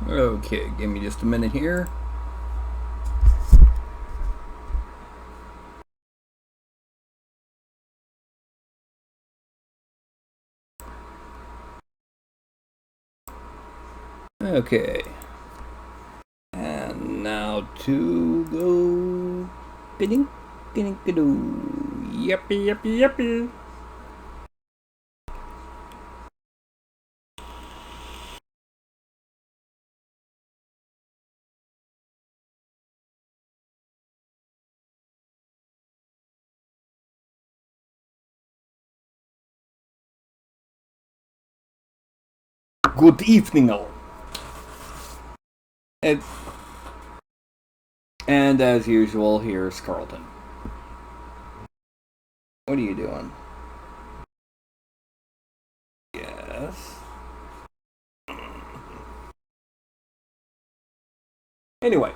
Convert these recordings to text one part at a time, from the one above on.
Okay, give me just a minute here. Okay. And now to go. Bidding, bidding, bidding. Yuppie, yuppie, yuppie. Good evening, all. And, and as usual, here's Carlton. What are you doing? Yes. Anyway,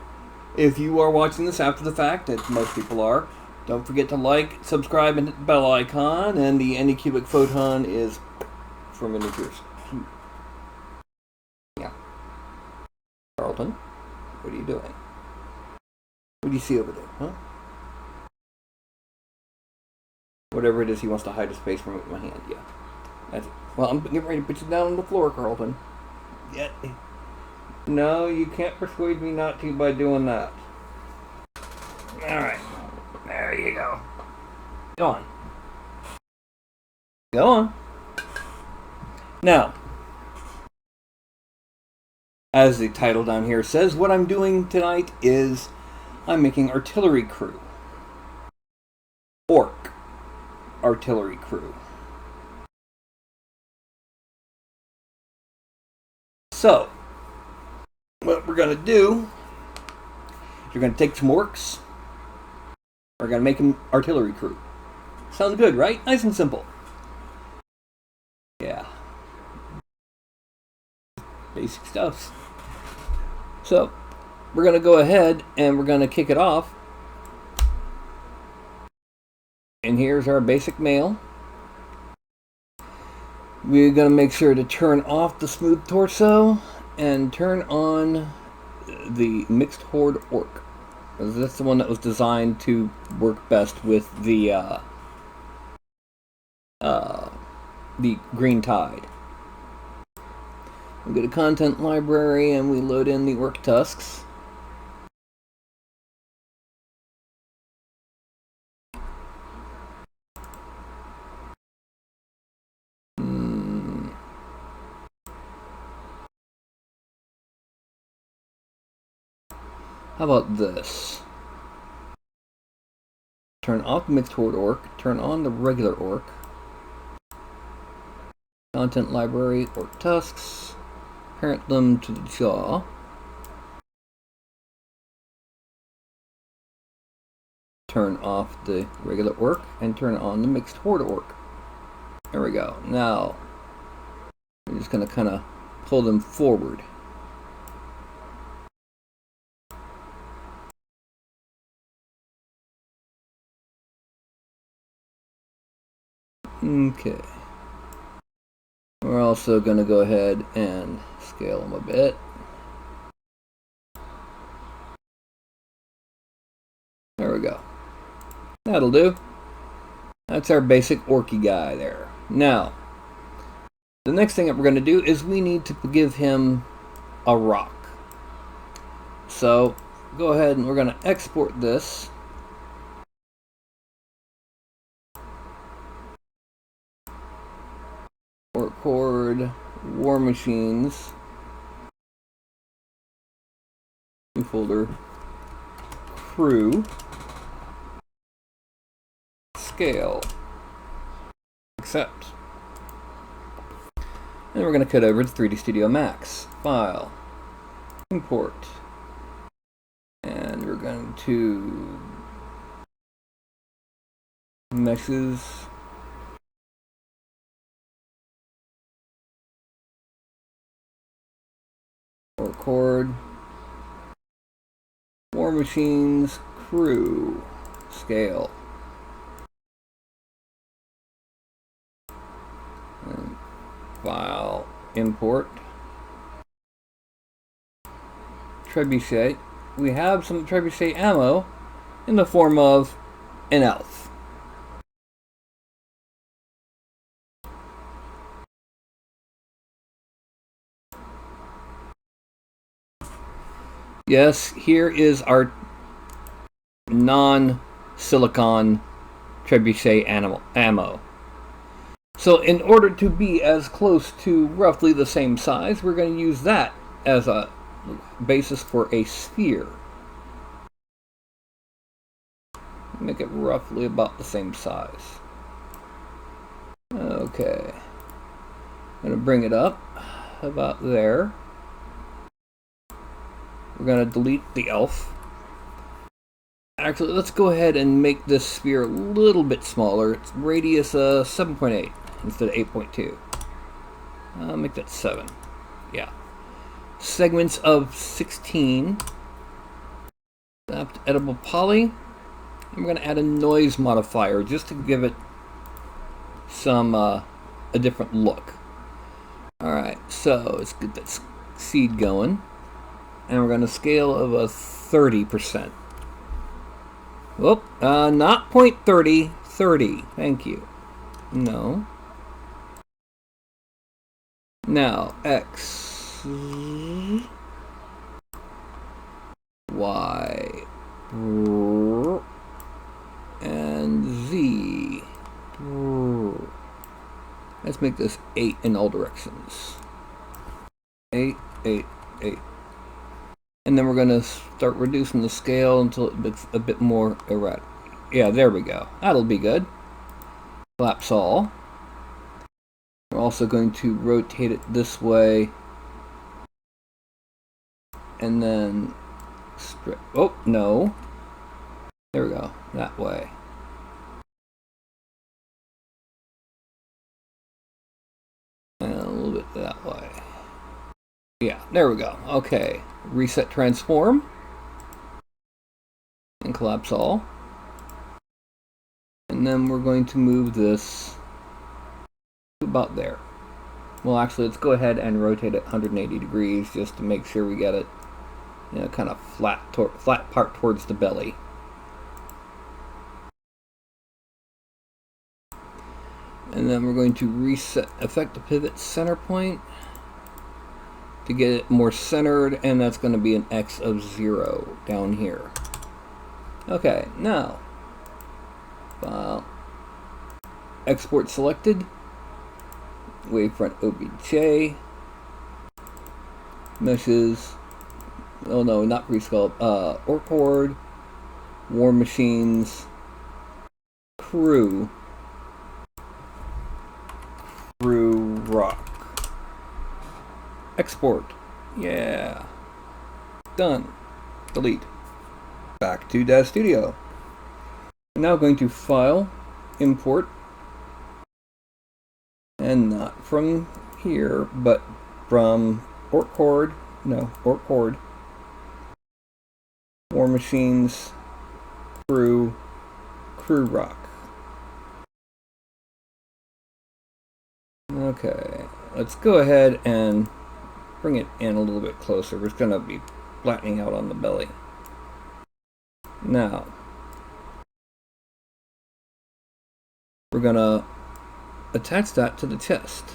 if you are watching this after the fact, as most people are, don't forget to like, subscribe, and hit the bell icon. And the Anycubic photon is for miniatures. Yeah. Carlton, what are you doing? What do you see over there, huh? Whatever it is, he wants to hide his face from my hand. Yeah. That's it. Well, I'm getting ready to put you down on the floor, Carlton. Yeah. No, you can't persuade me not to by doing that. Alright. There you go. Go on. Go on. Now, as the title down here says, what I'm doing tonight is I'm making artillery crew. Orc artillery crew. So, what we're going to do is we're going to take some orcs. We're going to make them artillery crew. Sounds good, right? Nice and simple. Yeah. Basic stuff. So, we're going to go ahead and we're going to kick it off. And here's our basic mail. We're going to make sure to turn off the smooth torso and turn on the mixed horde orc. That's the one that was designed to work best with the green tide. We go to content library and we load in the orc tusks. How about this? Turn off the mixed horde orc, turn on the regular orc. Content library, orc tusks. Parent them to the jaw. Turn off the regular orc and turn on the mixed horde orc. There we go. Now, we're just going to kind of pull them forward. Okay. We're also going to go ahead and scale them a bit. There we go. That'll do. That's our basic orky guy there. Now, the next thing that we're going to do is we need to give him a rock. So, go ahead and we're going to export this. Record War Machines. New folder. Crew. Scale. Accept. And we're going to cut over to 3D Studio Max. File. Import. And we're going to meshes. Record. War Machines. Crew. Scale. And file. Import. trebuchet, we have some trebuchet ammo in the form of an elf. Yes, here is our non-silicon trebuchet ammo. So in order to be as close to roughly the same size, we're going to use that as a basis for a sphere. Make it roughly about the same size. Okay. I'm going to bring it up about there. We're going to delete the elf. Actually, let's go ahead and make this sphere a little bit smaller. It's radius 7.8 instead of 8.2. I'll make that 7. Yeah. Segments of 16. Edible poly. And we're going to add a noise modifier just to give it some a different look. Alright, so let's get that seed going. And we're going to scale of a 30%. Whoop, not 0.30, 30. Thank you. No. Now, X, Y, and Z. Let's make this 8 in all directions. 8, 8, 8. And then we're going to start reducing the scale until it gets a bit more erratic. Yeah, there we go. That'll be good. Collapse all. We're also going to rotate it this way. And then strip. Oh, no. There we go. That way. And a little bit that way. Yeah, there we go. Okay. Reset transform. And collapse all. And then we're going to move this to about there. Well, actually, let's go ahead and rotate it 180 degrees just to make sure we get it, you know, kind of flat part towards the belly. And then we're going to affect the pivot center point to get it more centered, and that's going to be an X of 0 down here. Okay, now, file, export selected, wavefront OBJ, meshes, oh no, not pre-sculpt, Orchard, War Machines, Crew Rock. Export. Yeah. Done. Delete. Back to Dev Studio. I'm now going to File, Import, and not from here, but from Orchard, War Machines, Crew Rock. Okay, let's go ahead and bring it in a little bit closer. It's going to be flattening out on the belly. Now, we're going to attach that to the chest.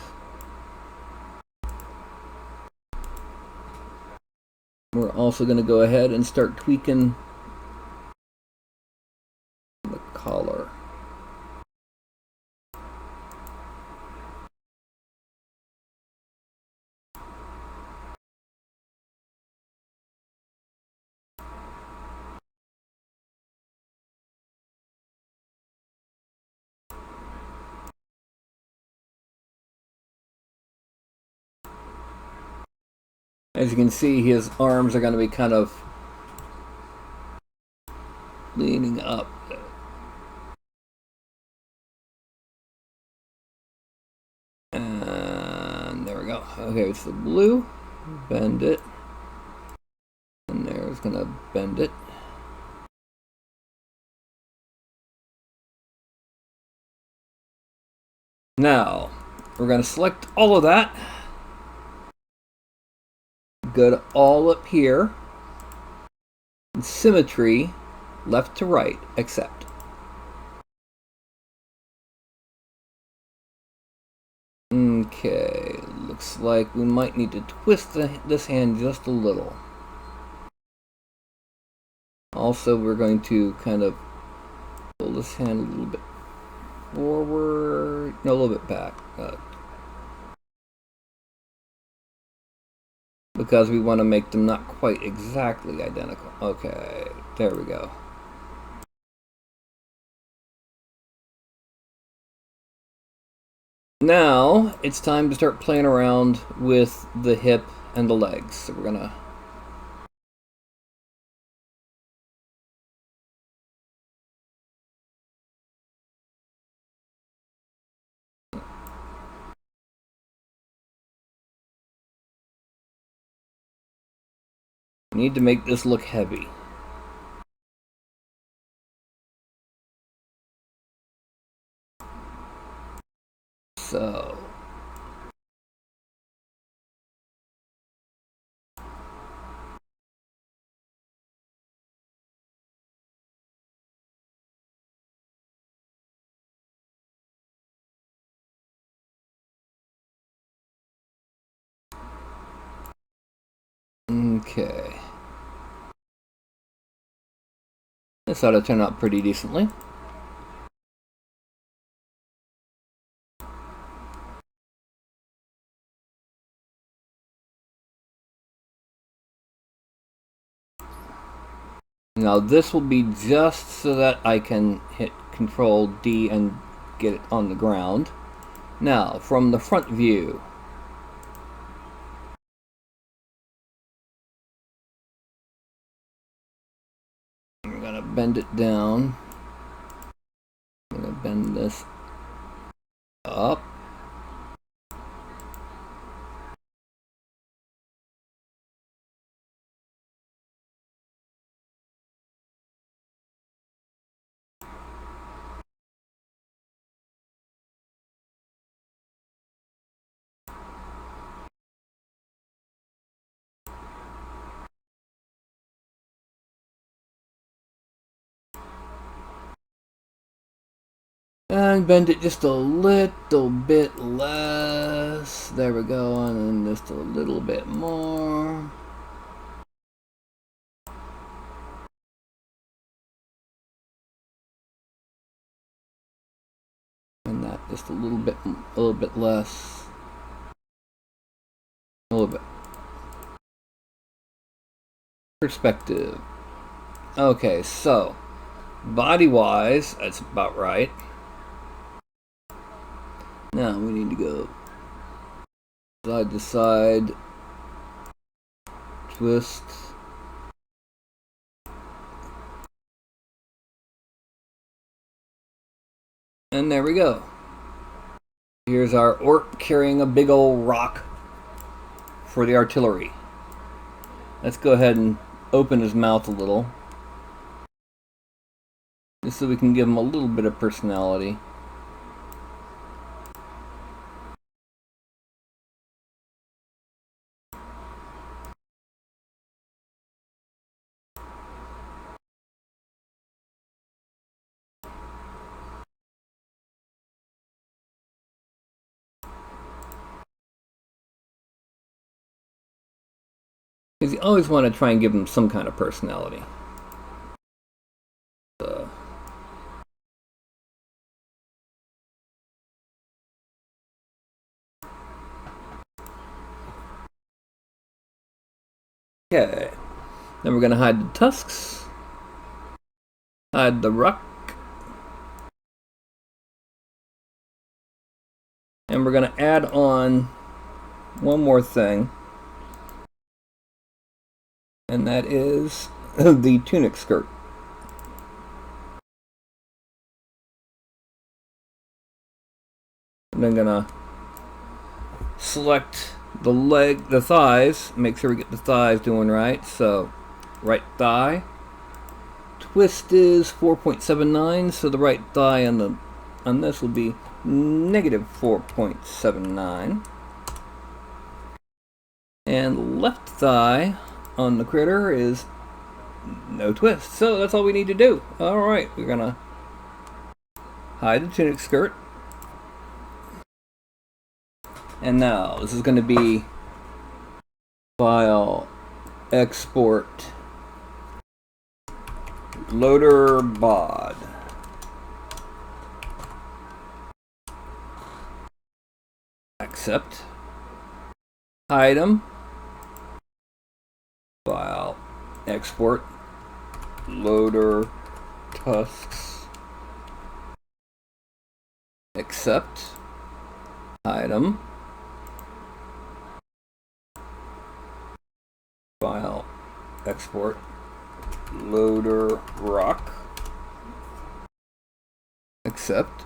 We're also going to go ahead and start tweaking the collar. As you can see, his arms are going to be kind of leaning up. And there we go. Okay, it's the blue. Bend it. And there's going to bend it. Now, we're going to select all of that. Go to all up here. And symmetry, left to right, except. Okay, looks like we might need to twist this hand just a little. Also, we're going to kind of pull this hand a little bit forward, no, a little bit back. Because we want to make them not quite exactly identical. Okay, there we go. Now, it's time to start playing around with the hip and the legs. So we're gonna... need to make this look heavy. So... okay. This ought to turn out pretty decently. Now this will be just so that I can hit Control D and get it on the ground. Now, from the front view, I'm gonna bend it down. I'm gonna bend this up. And bend it just a little bit less. There we go, and then just a little bit more. And that just a little bit less. A little bit. Perspective. Okay, so body-wise, that's about right. Now we need to go side to side, twist. And there we go. Here's our orc carrying a big old rock for the artillery. Let's go ahead and open his mouth a little, just so we can give him a little bit of personality. Because you always want to try and give him some kind of personality. Okay. Then we're going to hide the tusks. Hide the ruck. And we're going to add on one more thing. And that is the tunic skirt. And I'm gonna select the thighs, make sure we get the thighs doing right. So, right thigh. Twist is 4.79, so the right thigh on this will be negative 4.79. And left thigh on the critter is No twist. So that's all we need to do. Alright, we're gonna hide the tunic skirt. And now this is gonna be file, export, loader bod. Accept. Item. File, export, loader, tusks. Accept. Item. File, export, loader, rock. Accept.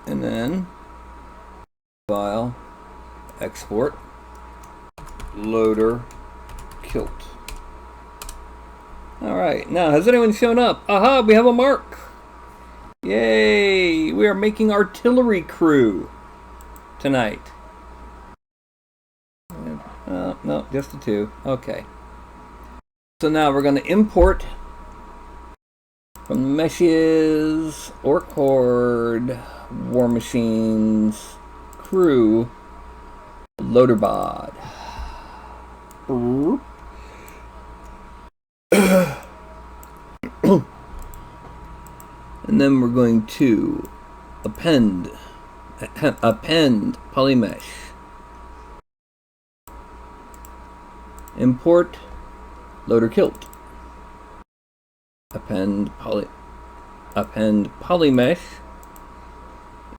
And then file, export, loader, kilt. Alright, now has anyone shown up? Aha, we have a mark! Yay! We are making artillery crew tonight. No, just the two. Okay. So now we're going to import from the meshes, orc horde, war machines, crew, loader bod. And then we're going to append polymesh. Import loader kilt. Append polymesh.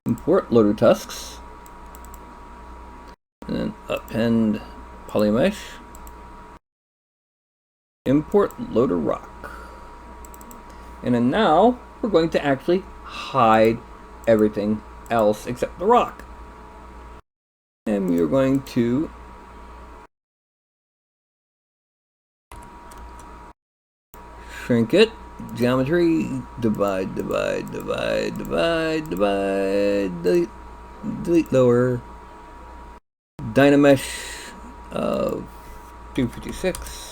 Import loader tusks. And then append polymesh. Import loader rock. And then now we're going to actually hide everything else except the rock. And we are going to shrink it. Geometry. Divide. Delete lower. Dynamesh of 256.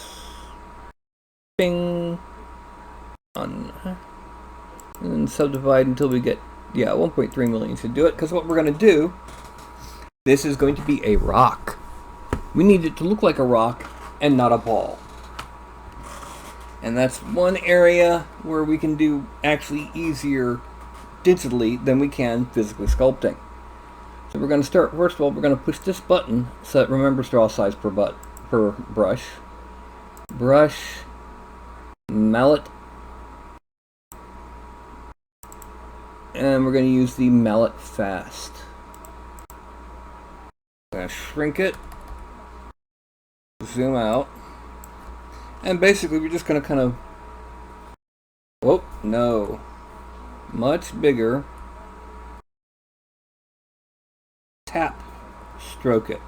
Bing. On. And then subdivide until we get, 1.3 million should do it. Because what we're going to do, this is going to be a rock. We need it to look like a rock and not a ball. And that's one area where we can do actually easier digitally than we can physically sculpting. So we're going to start, first of all, we're going to push this button so it remembers draw size per brush. Brush, mallet, and we're going to use the mallet fast. I'm going to shrink it, zoom out, and basically we're just going to kind of, whoa, no, much bigger, tap, stroke it.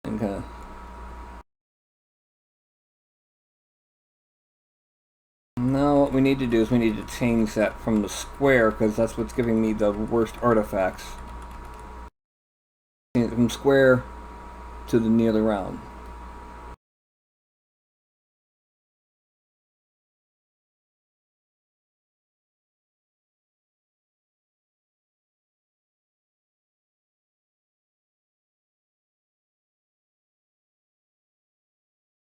And kind of, now what we need to do is we need to change that from the square, because that's what's giving me the worst artifacts. Change it from square to the nearly round.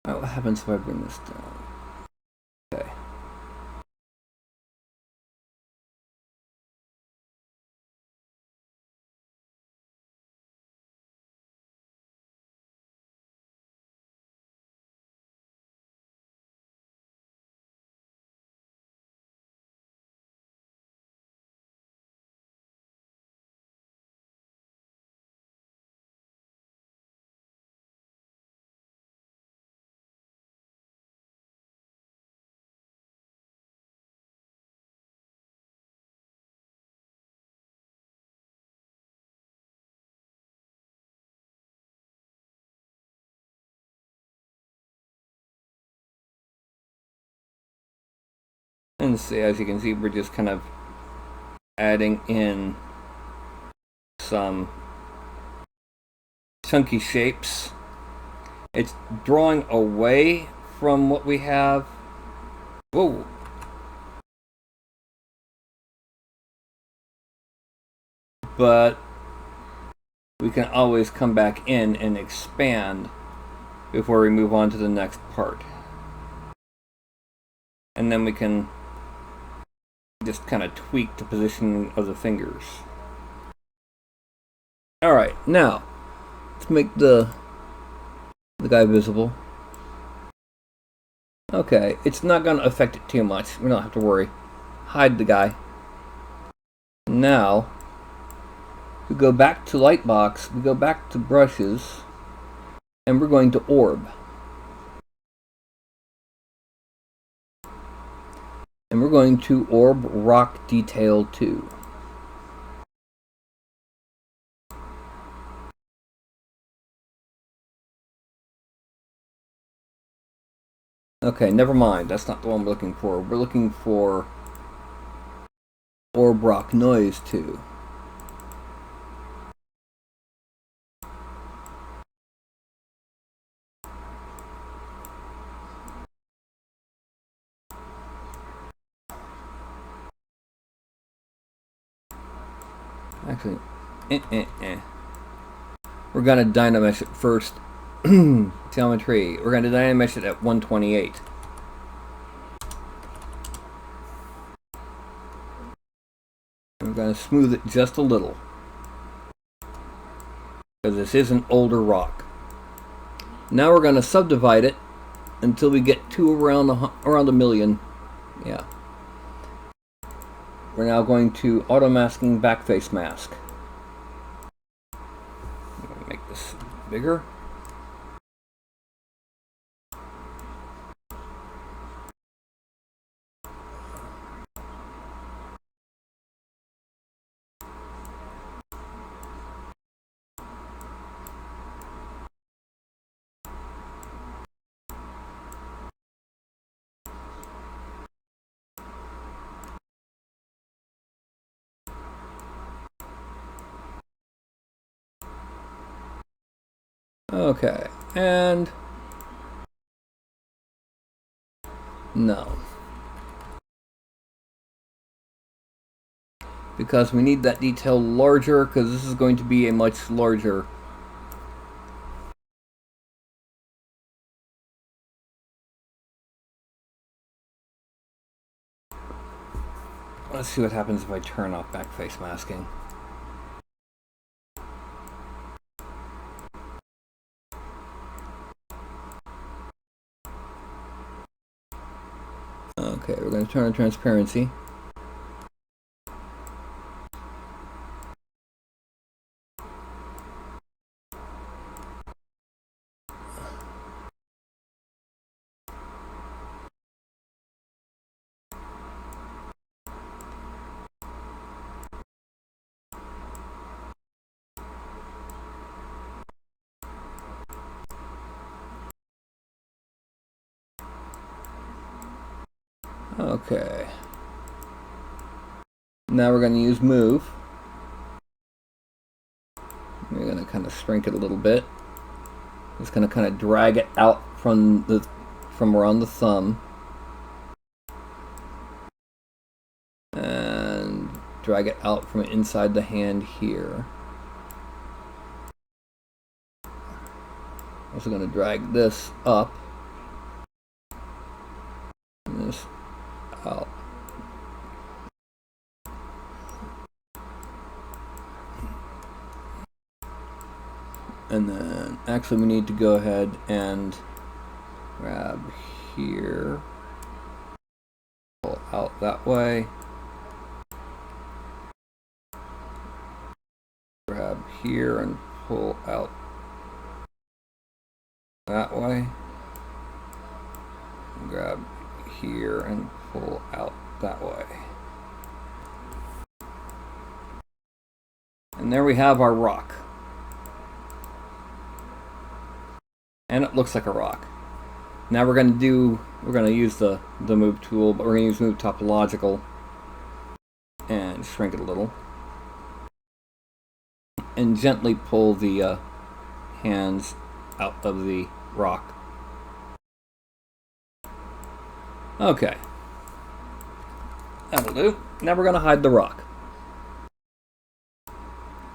What happens if I bring this down? Okay. And see, as you can see, we're just kind of adding in some chunky shapes. It's drawing away from what we have. Whoa. But we can always come back in and expand before we move on to the next part. And then we can just kind of tweak the positioning of the fingers. Alright, now let's make the guy visible. Okay, it's not going to affect it too much. We don't have to worry. Hide the guy. Now, we go back to Lightbox, we go back to Brushes, and we're going to Orb. And we're going to Orb Rock Detail 2. Okay, never mind. That's not the one we're looking for. We're looking for Orb Rock Noise 2. Actually, we're going to Dynamesh it first. Geometry. We're going to Dynamesh it at 128. We're going to smooth it just a little, because this is an older rock. Now we're going to subdivide it until we get to around a million. Yeah. We're now going to auto masking backface mask. I'm going to make this bigger. Okay, and no. Because we need that detail larger, because this is going to be a much larger. Let's see what happens if I turn off backface masking. Okay, we're going to turn on transparency. Okay. Now we're going to use move. We're going to kind of shrink it a little bit. Just going to kind of drag it out from around the thumb. And drag it out from inside the hand here. Also going to drag this up. And this out. And then, actually we need to go ahead and grab here, pull out that way, grab here and pull out that way, grab here and pull out that way. And there we have our rock. And it looks like a rock. Now we're going to use the move tool, but we're going to use move topological and shrink it a little. And gently pull the hands out of the rock. Okay. That'll do. Now we're going to hide the rock.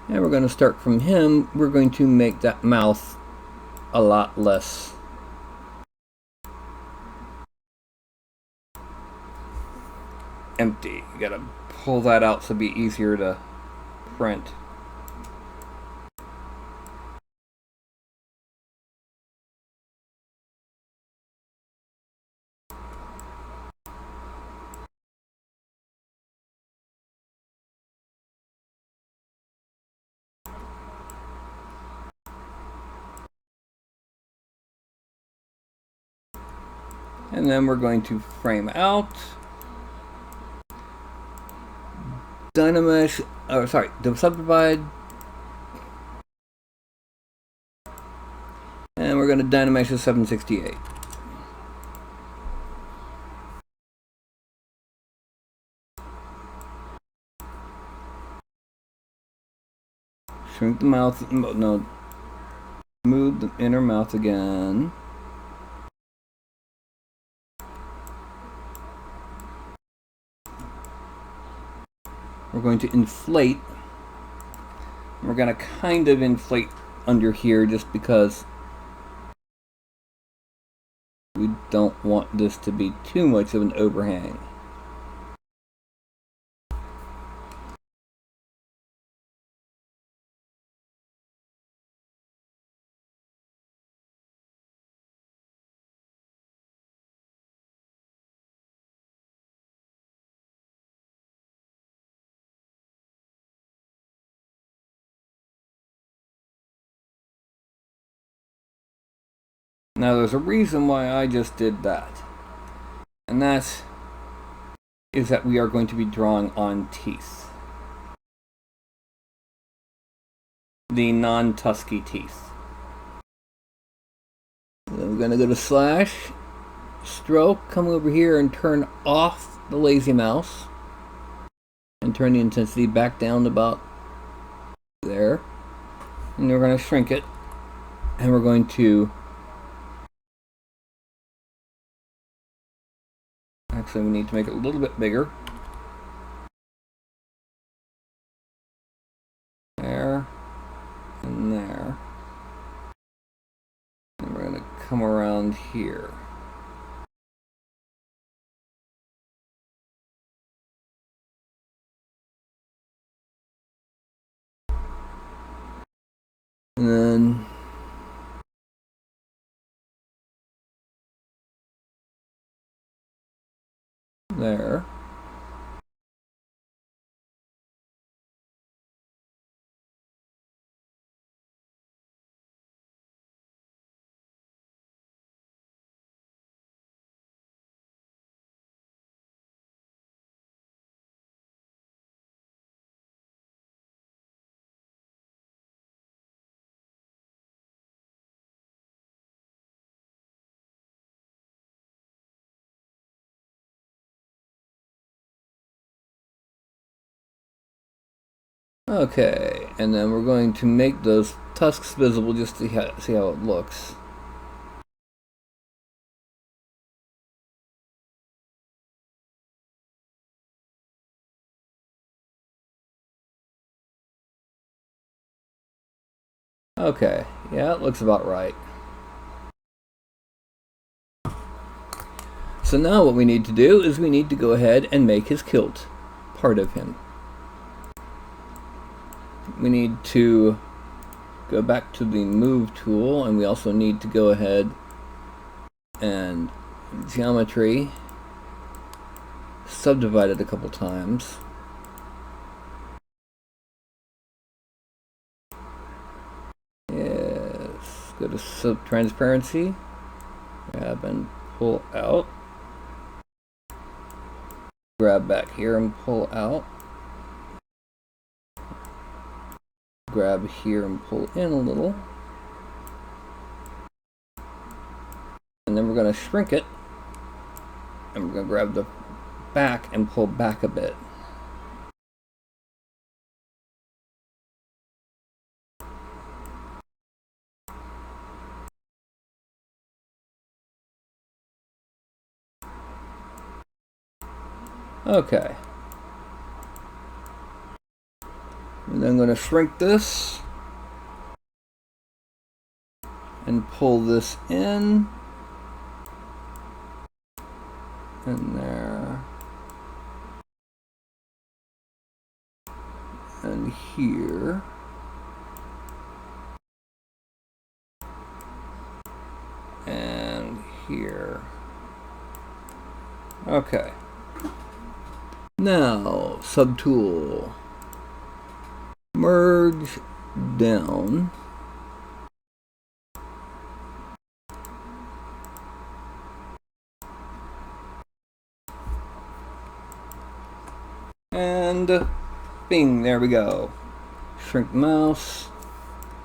And we're going to start from him. We're going to make that mouth a lot less empty. You got to pull that out so it'll be easier to print. And then we're going to frame out, Dynamesh, subdivide, and we're going to Dynamesh a 768. Shrink the mouth, no, move the inner mouth again. We're going to inflate. We're going to kind of inflate under here just because we don't want this to be too much of an overhang. Now there's a reason why I just did that, and that is that we are going to be drawing on teeth. The non-tusky teeth. Then we're going to go to slash, stroke, come over here and turn off the lazy mouse, and turn the intensity back down to about there. And we're going to shrink it, and we're going to actually, we need to make it a little bit bigger. There. And there. And we're going to come around here. And then there. Okay, and then we're going to make those tusks visible just to see how it looks. Okay, yeah, it looks about right. So now what we need to do is we need to go ahead and make his kilt part of him. We need to go back to the move tool, and we also need to go ahead and geometry, subdivide it a couple times. Yes, go to transparency, grab and pull out, grab back here and pull out, grab here and pull in a little, and then we're going to shrink it, and we're going to grab the back and pull back a bit. Okay. And then I'm going to shrink this and pull this in. And there. And here. And here. Okay. Now, subtool. Merge down. And bing, there we go. Shrink mouse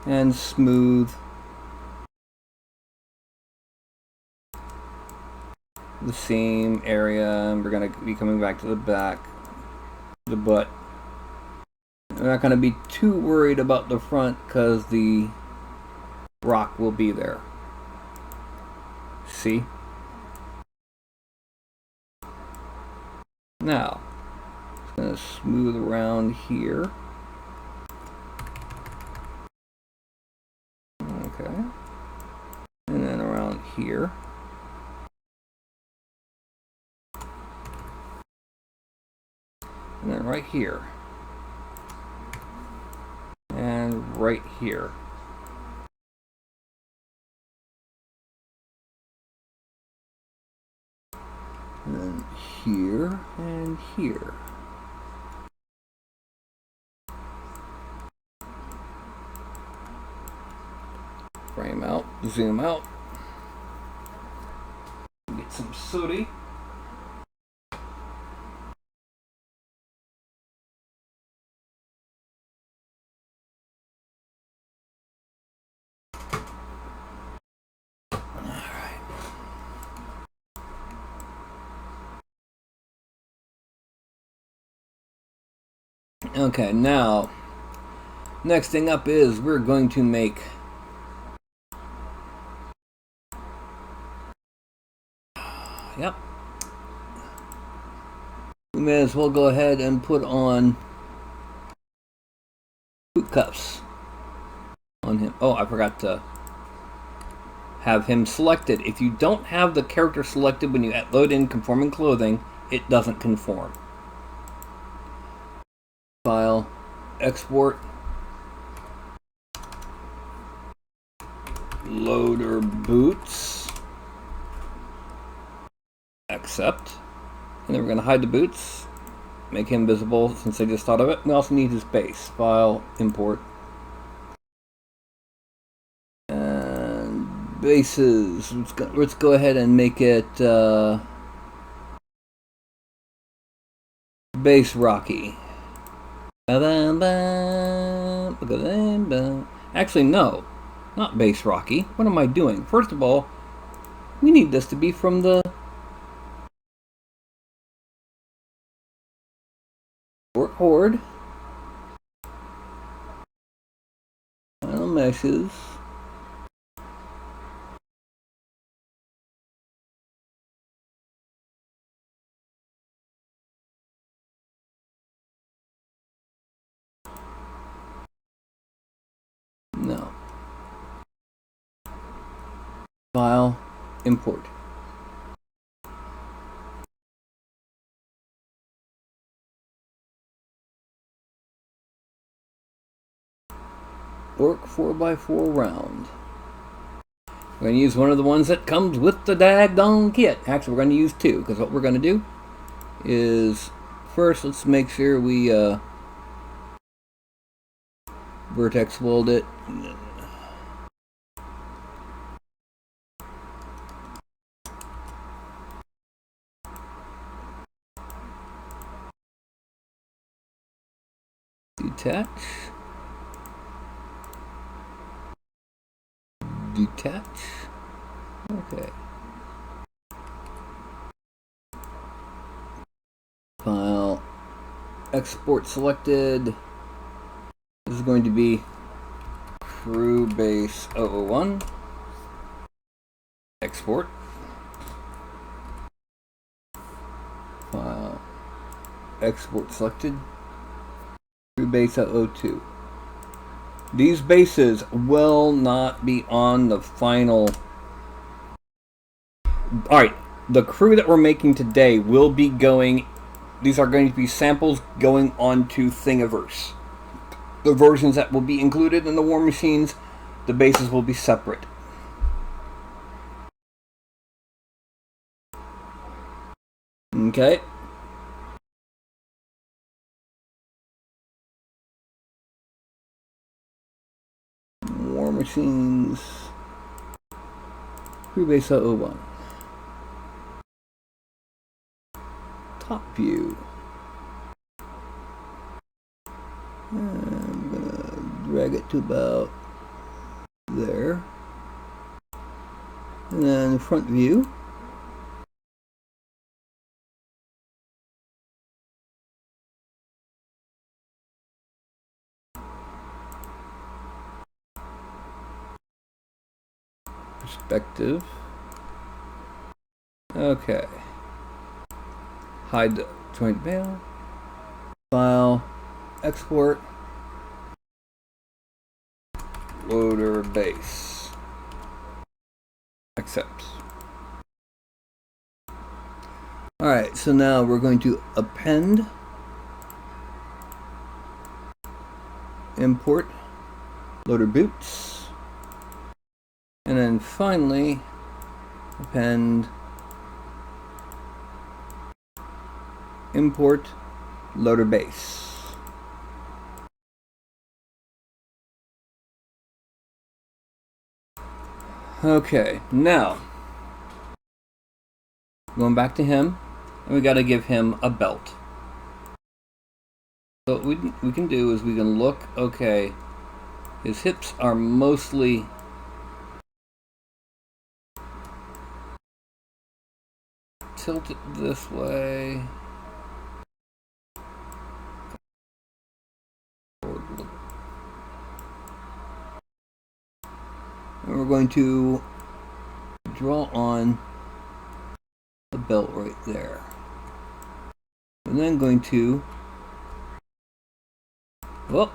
and smooth the seam area, and we're going to be coming back to the back, the butt. We're not going to be too worried about the front because the rock will be there. See? Now, it's going to smooth around here. Okay. And then around here. And then right here. And right here. And then here and here. Frame out, zoom out. Get some sooty. Okay, now, next thing up is we're going to make yep. We may as well go ahead and put on boot cuffs on him. Oh, I forgot to have him selected. If you don't have the character selected when you load in conforming clothing, it doesn't conform. File, export, loader boots, accept, and then we're going to hide the boots, make him visible since I just thought of it. We also need his base. File, import, and bases. Let's go ahead and make it base Rocky. Actually, no, not base Rocky. What am I doing? First of all, we need this to be from the horde. Final meshes. No. File, import. Orc 4x4 round. We're going to use one of the ones that comes with the daggone kit. Actually, we're going to use two, because what we're going to do is, first, let's make sure we vertex weld it. Detach. Detach. Okay. File. Export selected. This is going to be crew base 001. Export. File. Export selected. Base at O2. These bases will not be on the final. Alright, the crew that we're making today will be going. These are going to be samples going onto Thingiverse. The versions that will be included in the War Machines, the bases will be separate. Okay. War Machines. Freebase 001. Top view. I'm gonna drag it to about there. And then front view. Perspective. Okay. Hide the joint mail. File. Export. Loader base. Accepts. Alright, so now we're going to append. Import. Loader boots. And then finally append. Import loader base. Okay, now going back to him, and we got to give him a belt. So what we can do is we can look. Okay, his hips are mostly tilted this way. And we're going to draw on the belt right there. And then going to, well,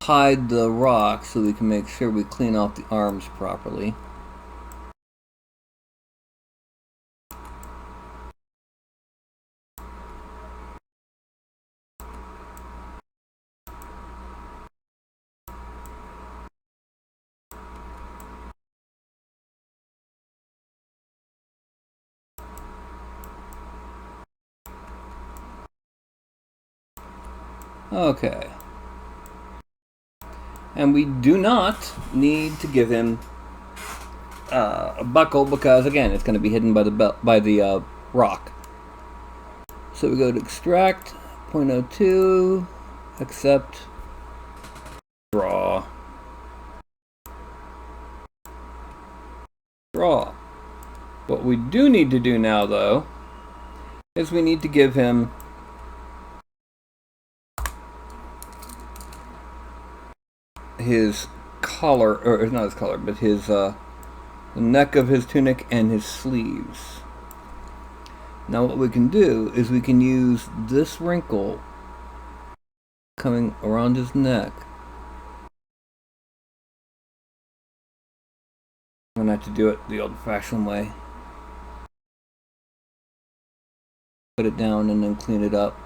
hide the rock so we can make sure we clean off the arms properly. Okay. And we do not need to give him a buckle because, again, it's going to be hidden by the belt, by the rock. So we go to extract, 0.02, accept, draw. Draw. What we do need to do now, though, is we need to give him his collar, or not his collar, but his the neck of his tunic and his sleeves. Now what we can do is we can use this wrinkle coming around his neck. I'm gonna have to do it the old-fashioned way. Put it down and then clean it up.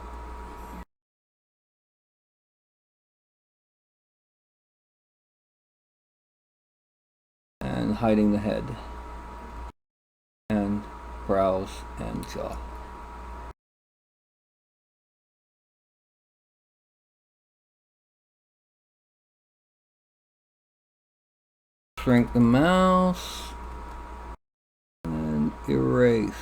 And hiding the head and brows and jaw. Shrink the mouse and erase.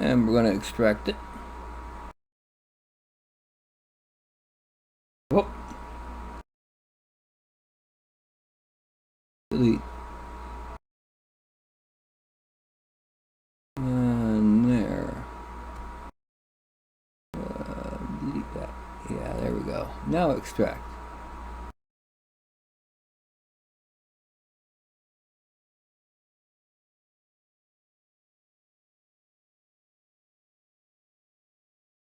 And we're going to extract it. Whoop. Delete. And there. Delete that. Yeah, there we go. Now extract.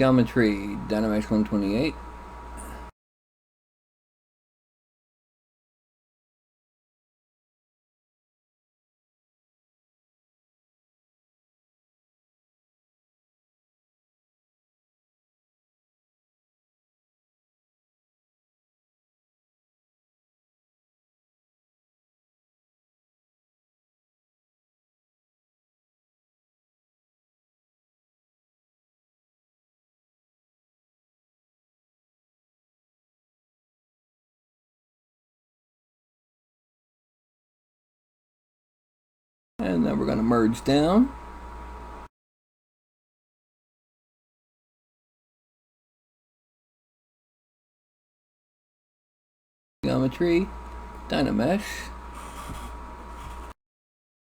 Geometry, Dynamax 128. And then we're going to merge down. Geometry, Dynamesh.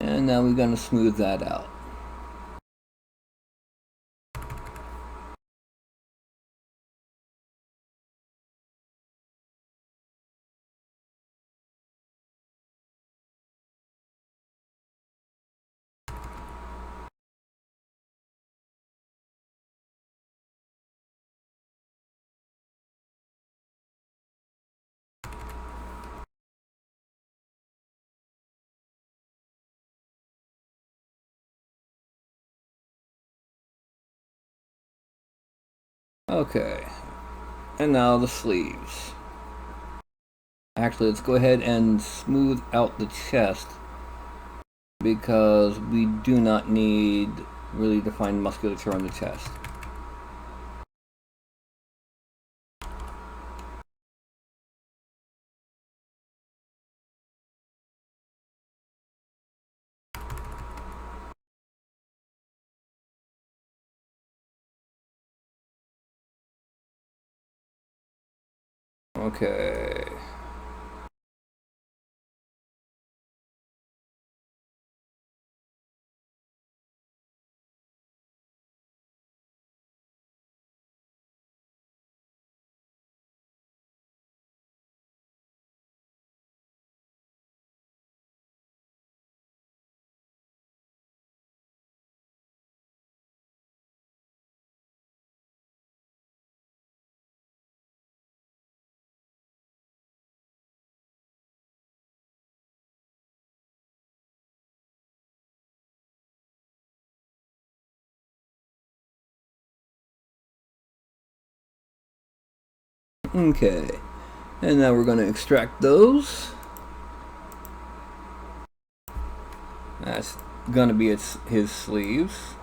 And now we're going to smooth that out. Okay, and now the sleeves. Actually, let's go ahead and smooth out the chest because we do not need really defined musculature on the chest. Okay. Okay, and now we're going to extract those. That's going to be his sleeves.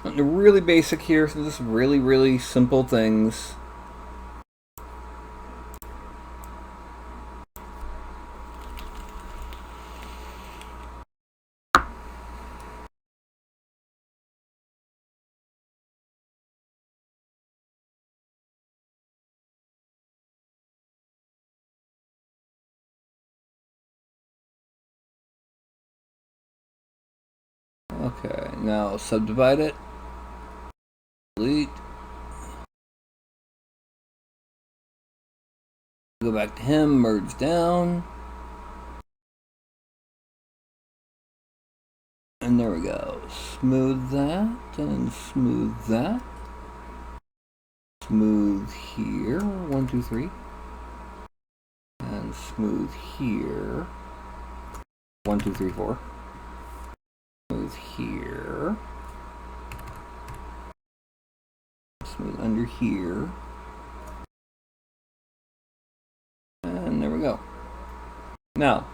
They're really basic here, so just really simple things. Okay, now subdivide it. Delete. Go back to him, merge down. And there we go. Smooth that and smooth that. Smooth here. 1, 2, 3. And smooth here. 1, 2, 3, 4. Smooth here. Smooth under here. And there we go. Now,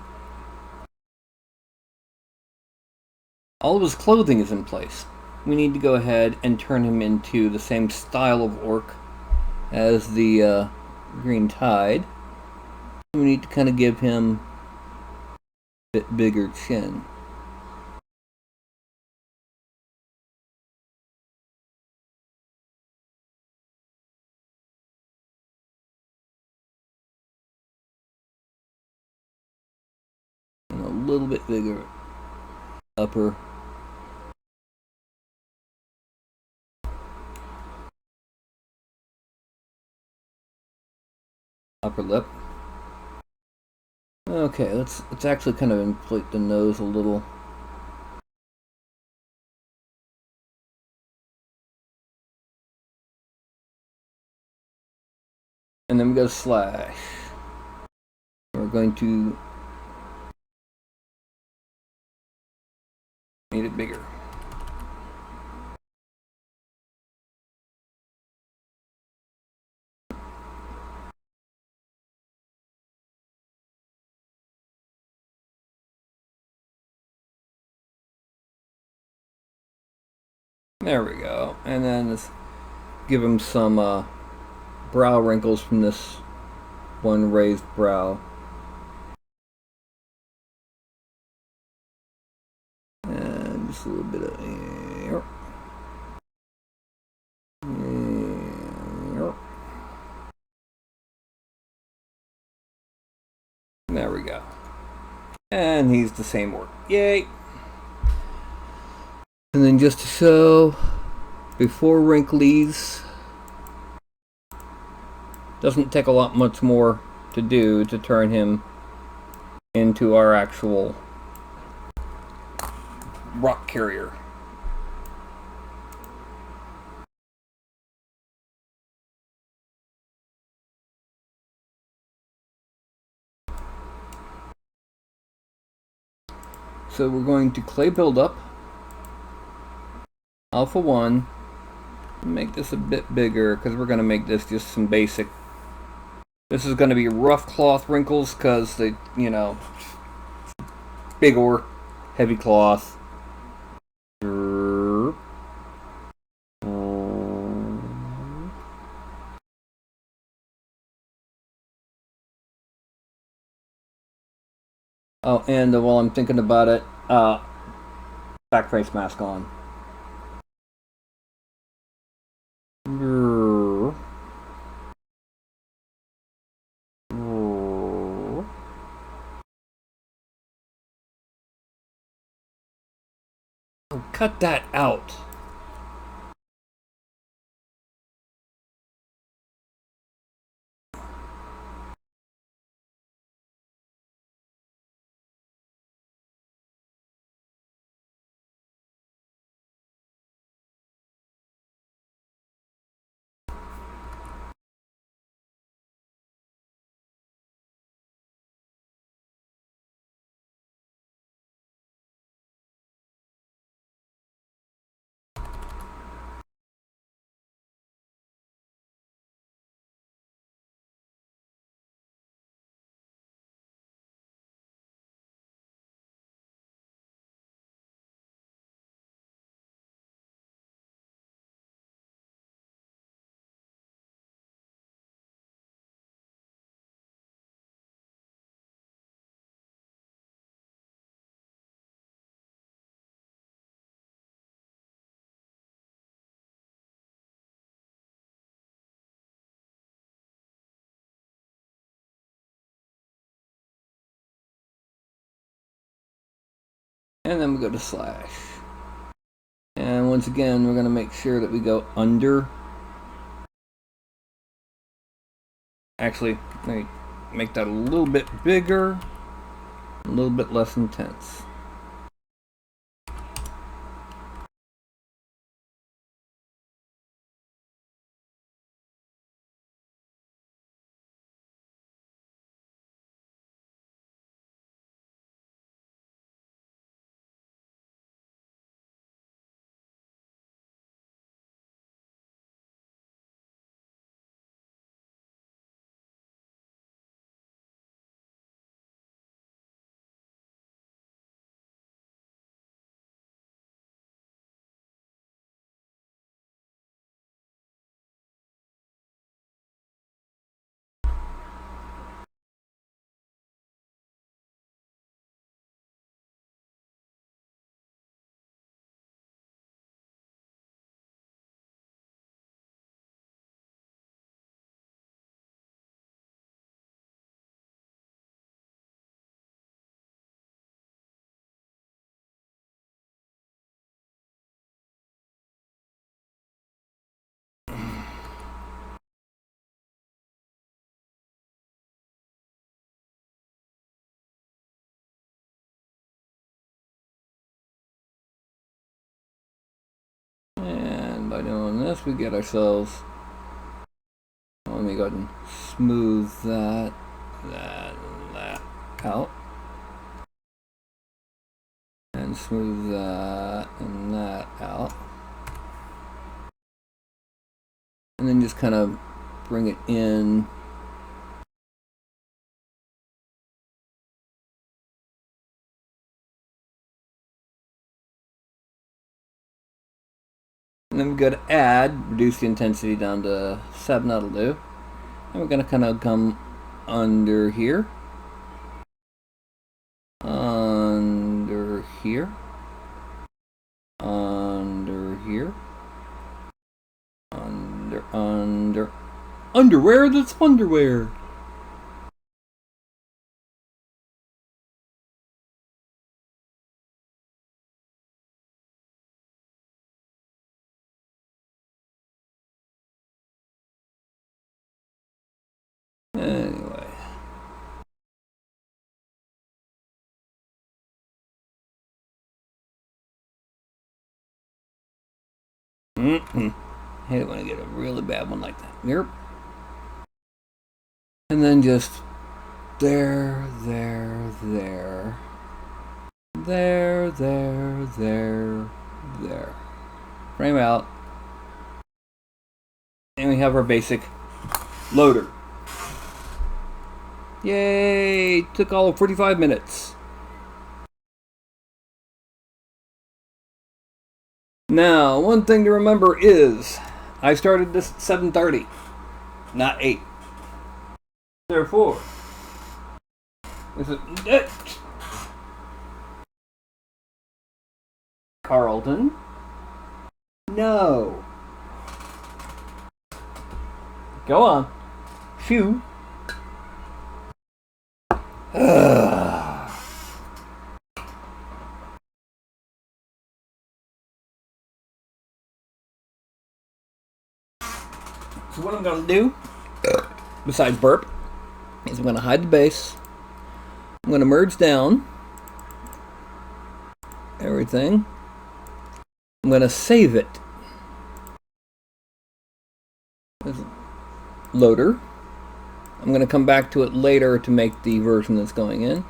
all of his clothing is in place. We need to go ahead and turn him into the same style of orc as the Green Tide. We need to kind of give him a bit bigger chin. little bit bigger upper lip. Okay, let's actually kind of inflate the nose a little. And then we go slash. We're going to make it bigger. There we go. And then let's give him some brow wrinkles from this one raised brow. And just a little bit of... There we go. And he's the same work. Yay! And then just to show, before wrinklies, doesn't take a lot much more to do to turn him into our actual rock carrier. So we're going to clay buildup, alpha 1, make this a bit bigger because we're going to make this just some basic. This is going to be rough cloth wrinkles because they, you know, big or heavy cloth. Oh, and while I'm thinking about it, back face mask on. Oh, cut that out. And then we go to slash. And once again, we're going to make sure that we go under. Actually, let me make that a little bit bigger, a little bit less intense. this, we get ourselves. Let me go ahead and smooth that out. And smooth that and that out. And then just kind of bring it in. And then we've got to add, reduce the intensity down to 7, that'll do. And we're going to kind of come under here. Under here. Under here. Underwear that's underwear. Anyway. Hate it when I get a really bad one like that. Yep. And then just there. Frame out. And we have our basic loader. Yay! Took all of 45 minutes. Now, one thing to remember is I started this at 7:30, not 8. Therefore, this is Carlton. No. Go on. Phew. So what I'm going to do, besides burp, is I'm going to hide the base. I'm going to merge down everything. I'm going to save it. Loader. I'm going to come back to it later to make the version that's going in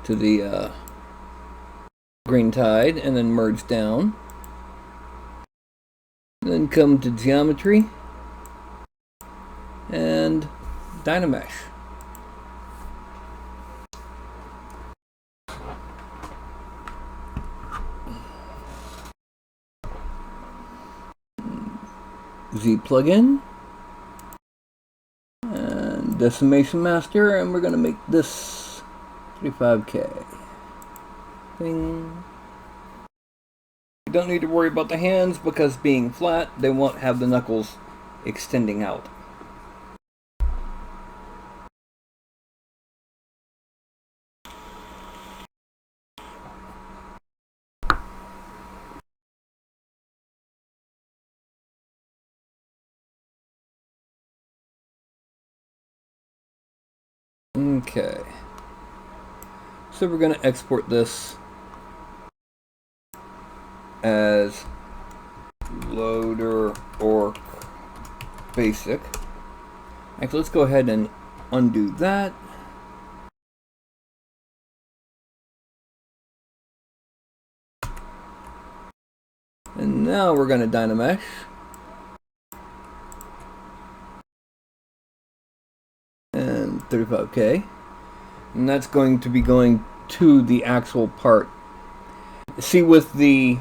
to the green tide, and then merge down. Then come to geometry and Dynamesh. Z plugin and Decimation Master, and we're going to make this 35K. Bing. You don't need to worry about the hands because being flat, they won't have the knuckles extending out. Okay, so we're going to export this as loader orc basic. Actually, let's go ahead and undo that. And now we're going to Dynamesh. And 35K, and that's going to be going to the actual part. See, with the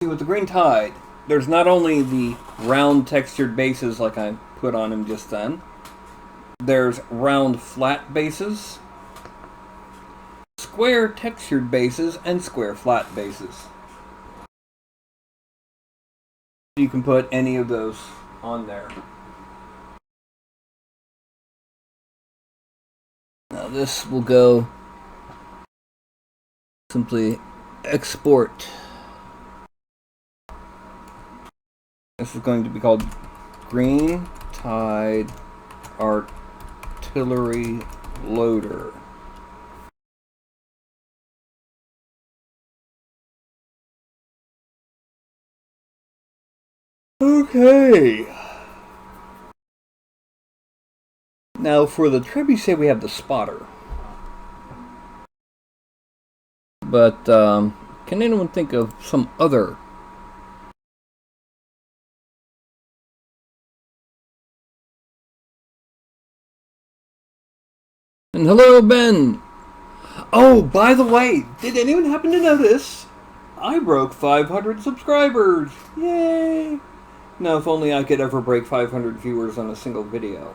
with the green tide, there's not only the round textured bases like I put on him just then. There's round flat bases, square textured bases, and square flat bases. You can put any of those on there. Now this will go simply export This is going to be called Green Tide Artillery Loader. Okay. Now for the trebuchet we have the spotter. But can anyone think of some other? And hello, Ben! Oh, by the way, did anyone happen to notice? I broke 500 subscribers! Yay! Now, if only I could ever break 500 viewers on a single video.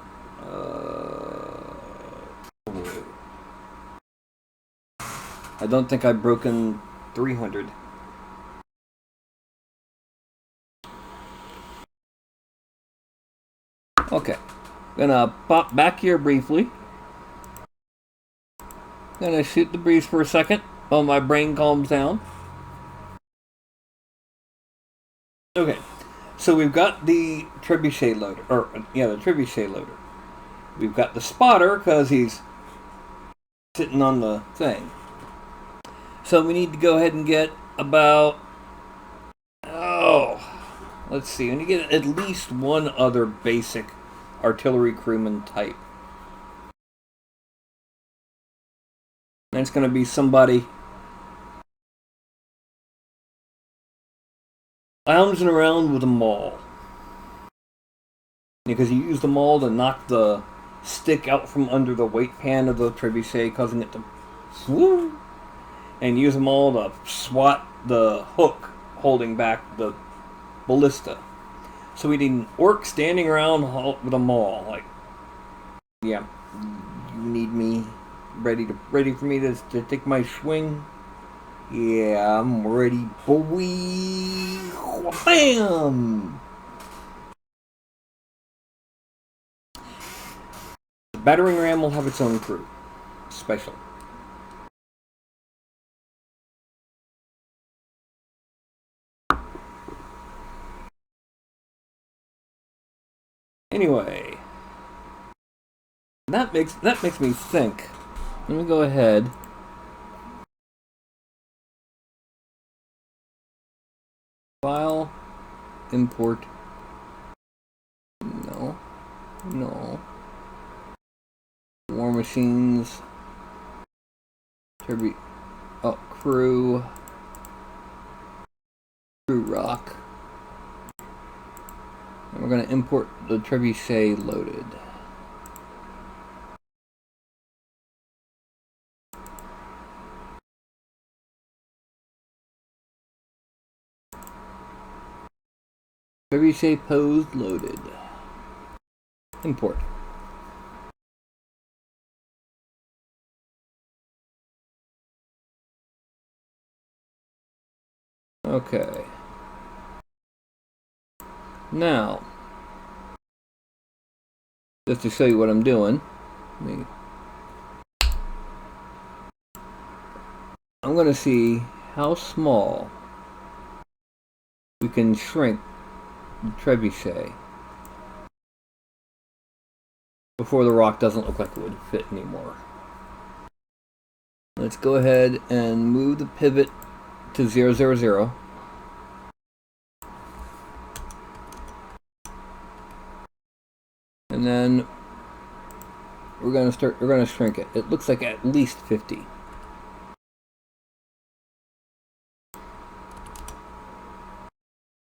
I don't think I've broken 300. Okay, gonna pop back here briefly. Gonna shoot the breeze for a second while my brain calms down. Okay, so we've got the trebuchet loader, the trebuchet loader. We've got the spotter because he's sitting on the thing. So we need to go ahead and get about, let's see, we need to get at least one other basic artillery crewman type. That's going to be somebody lounging around with a maul. Because you use the maul to knock the stick out from under the weight pan of the trebuchet, causing it to whoo, and use the maul to swat the hook holding back the ballista. So we need an orc standing around with a maul. Like, yeah, you need me ready for me to take my swing. Yeah, I'm ready, boy. Bam! The battering ram will have its own crew. Special. Anyway, that makes me think. Let me go ahead. File, import. No. War machines. Crew rock. And we're going to import the trebuchet loaded. Trebuchet posed loaded. Import. Okay. Now, just to show you what I'm doing, I'm going to see how small we can shrink the trebuchet before the rock doesn't look like it would fit anymore. Let's go ahead and move the pivot to 0, 0, 0. And then we're going to shrink it. It looks like at least 50.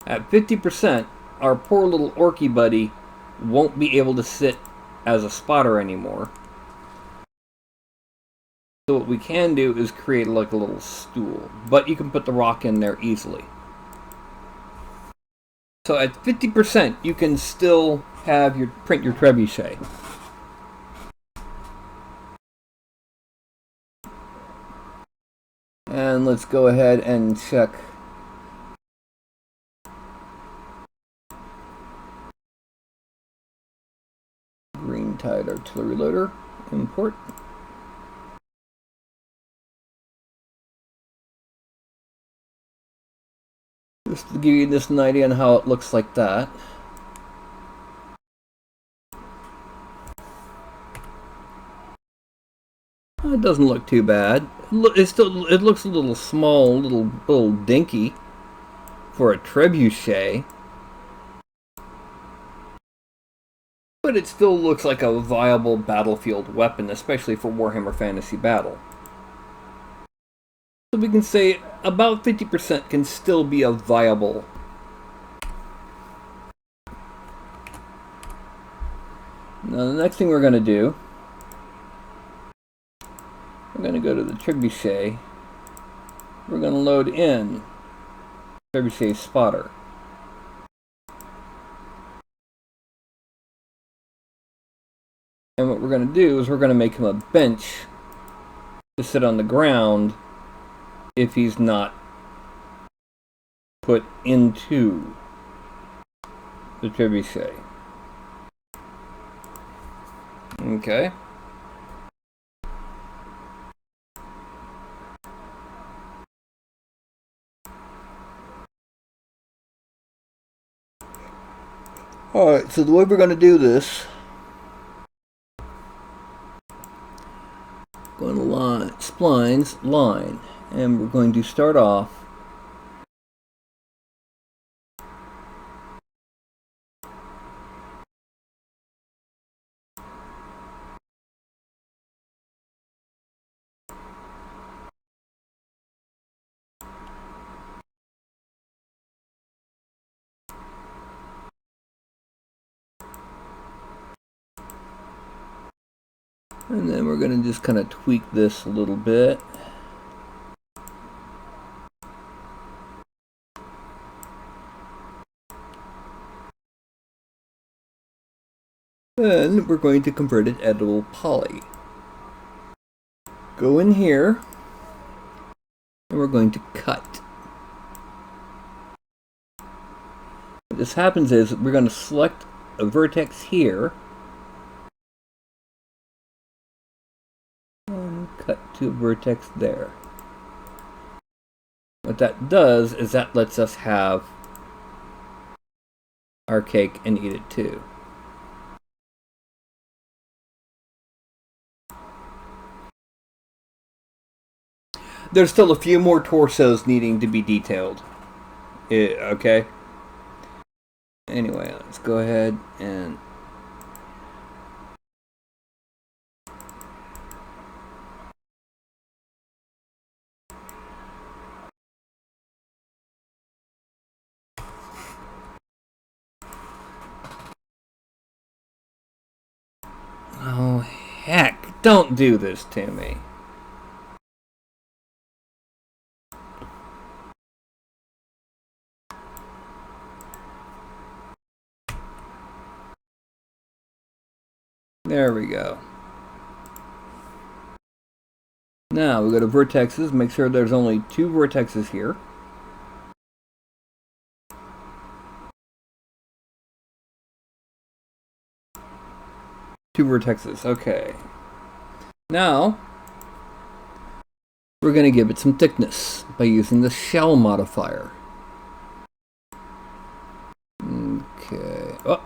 At 50%, our poor little orky buddy won't be able to sit as a spotter anymore. So what we can do is create like a little stool, but you can put the rock in there easily. So at 50%, you can still have print your trebuchet. And let's go ahead and check. Green Tide Artillery Loader. Import. Just to give you this an idea on how it looks like that. It doesn't look too bad. It looks a little small, little dinky for a trebuchet, but it still looks like a viable battlefield weapon, especially for Warhammer Fantasy Battle. So we can say about 50% can still be a viable. Now the next thing we're going to do, we're going to go to the trebuchet. We're going to load in trebuchet spotter. And what we're going to do is we're going to make him a bench to sit on the ground if he's not put into the trebuchet. Okay. Alright, so the way we're going to do this, going to line, splines, line, and we're going to start off and then we're going to just kind of tweak this a little bit. Then we're going to convert it editable poly. Go in here, and we're going to cut. What this happens is we're going to select a vertex here, and cut to a vertex there. What that does is that lets us have our cake and eat it too. There's still a few more torsos needing to be detailed. Okay? Anyway, let's go ahead and... Oh, heck. Don't do this to me. There we go. Now we go to vertexes, make sure there's only 2 vertexes here. Two vertexes, okay. Now we're going to give it some thickness by using the shell modifier. Okay. Oh.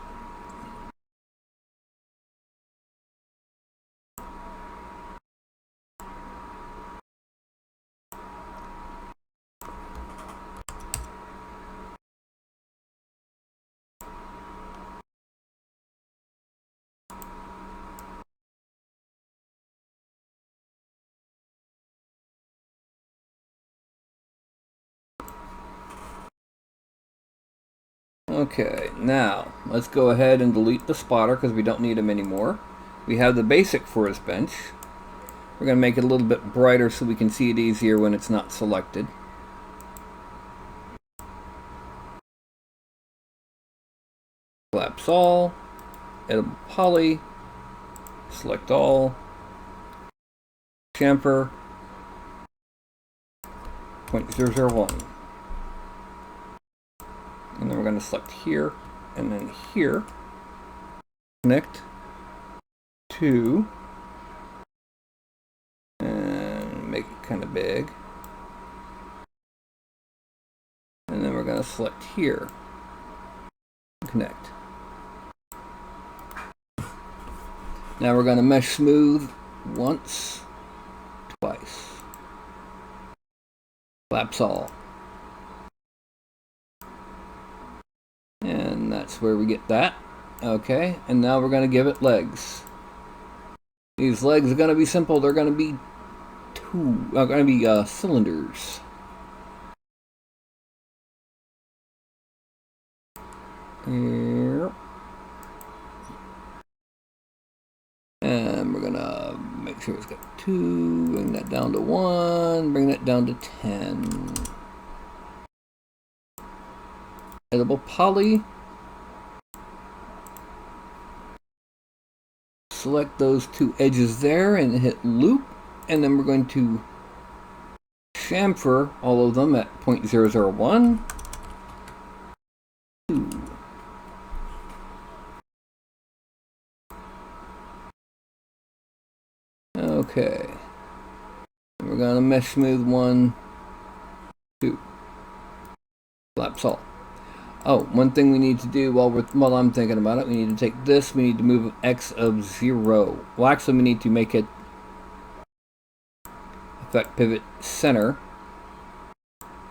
Okay, now let's go ahead and delete the spotter because we don't need him anymore. We have the basic for his bench. We're going to make it a little bit brighter so we can see it easier when it's not selected. Collapse all, editable poly, select all, chamfer, 0.001. And then we're going to select here, and then here, connect to, and make it kind of big. And then we're we're going to select here. Connect. Now we're going to mesh smooth once, twice. Collapse all. And that's where we get that. Okay, and now we're going to give it legs. These legs are going to be simple. They're going to be cylinders. Here. And we're gonna make sure it's got 2, bring that down to 1, bring that down to 10. Editable poly. Select those 2 edges there and hit loop, and then we're going to chamfer all of them at 0.001. 2. Okay. And we're gonna mesh smooth 1, 2. Collapse all. Oh, one thing we need to do while I'm thinking about it, we need to take this, we need to move X of 0. Well, actually, we need to make it effect pivot center,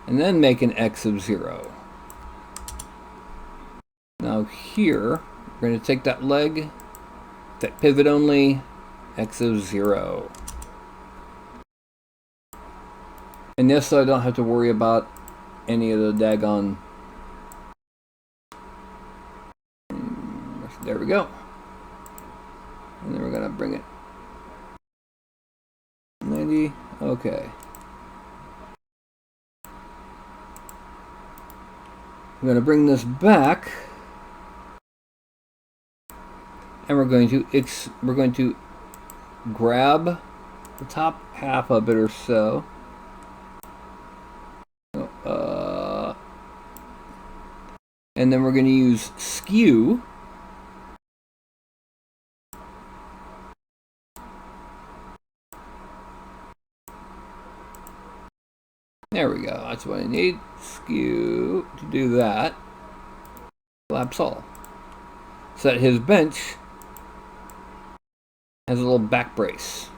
and then make an X of 0. Now here, we're going to take that leg, that pivot only, X of 0. And this, so I don't have to worry about any of the daggone. There we go. And then we're going to bring it 90. Okay. I'm going to bring this back, and we're going to grab the top half of it or so. And then we're going to use skew. There we go. That's what I need. Skew to do that. Collapse all. So that his bench has a little back brace.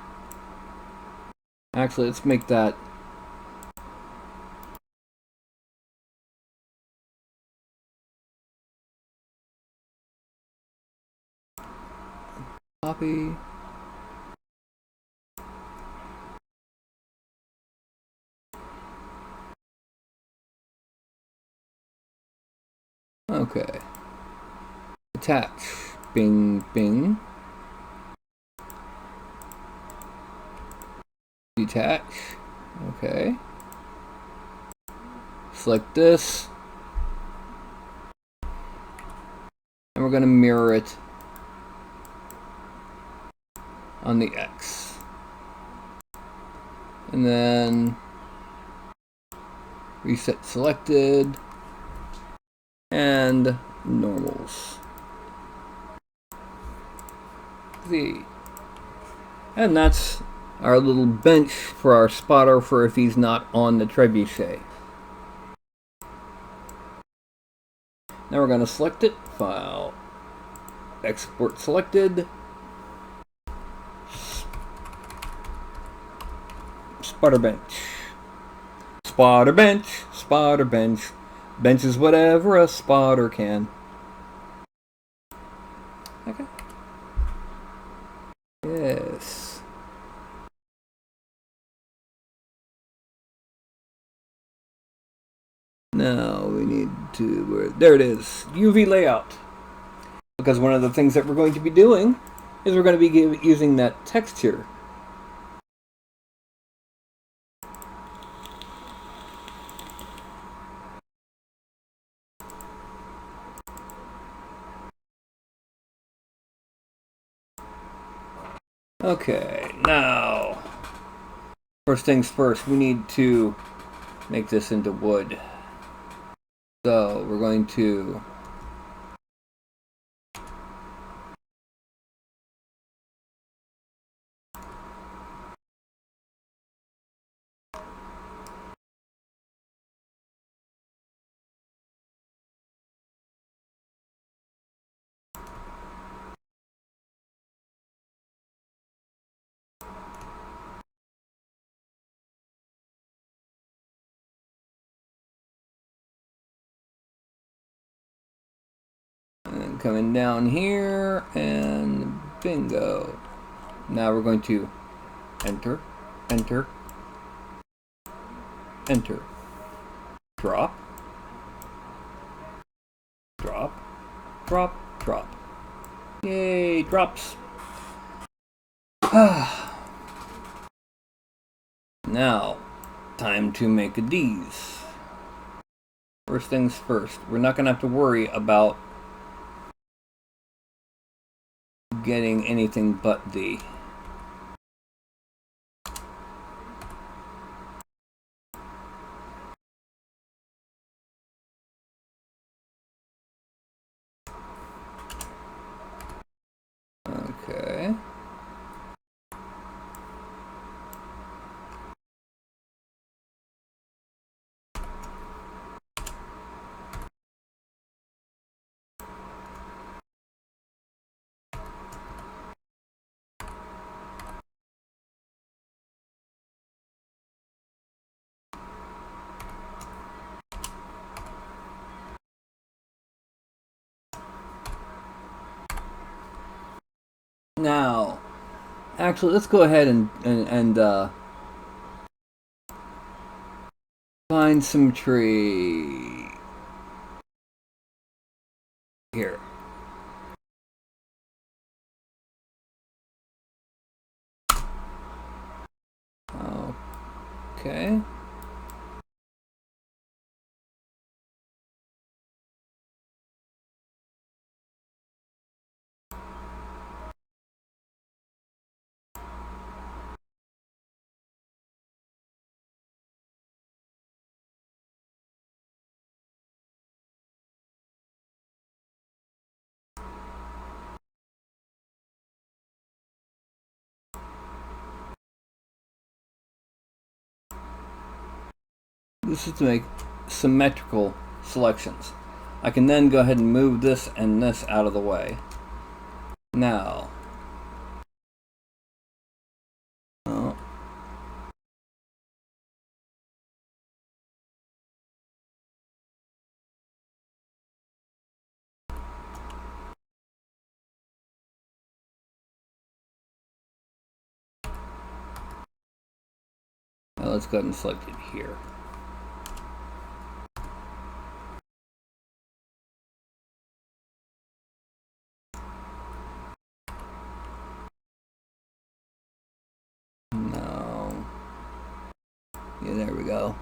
Actually, let's make that copy. Okay. Attach. Bing, bing. Detach. Okay. Select this. And we're going to mirror it on the X. And then reset selected. And normals. Z. And that's our little bench for our spotter for if he's not on the trebuchet. Now we're going to select it, file, export selected, spotter bench, spotter bench, spotter bench. Bench is whatever a spotter can. Okay. Yes. Now we need to, there it is, UV layout. Because one of the things that we're going to be doing is we're going to be using that texture. Okay, now, first things first, we need to make this into wood. So we're going to Coming down here, and bingo. Now we're going to enter, enter, enter. Drop, drop, drop, drop. Yay, drops. Now, time to make a D's. First things first, we're not going to have to worry about getting anything but the okay. Now, actually, let's go ahead and find some tree here. Okay. This is to make symmetrical selections. I can then go ahead and move this and this out of the way. Now, let's go ahead and select it here. No. Yeah, there we go.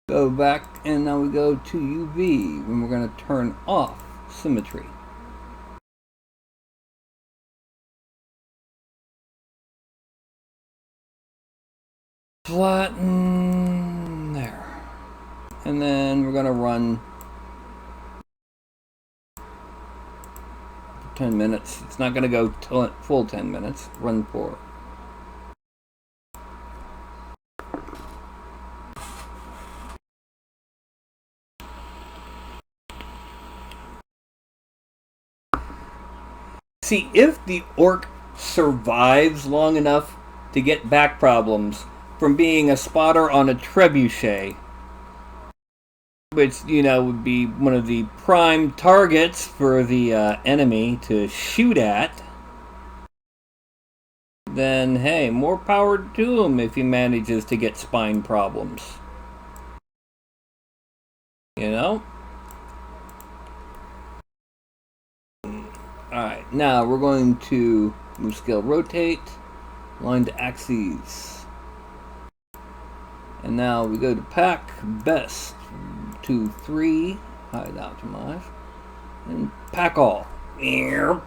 Go back, and now we go to UV, and we're going to turn off symmetry. Flatten there. And then we're going to run 10 minutes. It's not going to go full 10 minutes. Run for. See, if the orc survives long enough to get back problems from being a spotter on a trebuchet, which, you know, would be one of the prime targets for the enemy to shoot at, then hey, more power to him if he manages to get spine problems. You know? Alright, now we're going to move scale rotate, line to axes. And now we go to pack, best, 2, 3, hide optimize, and pack all. And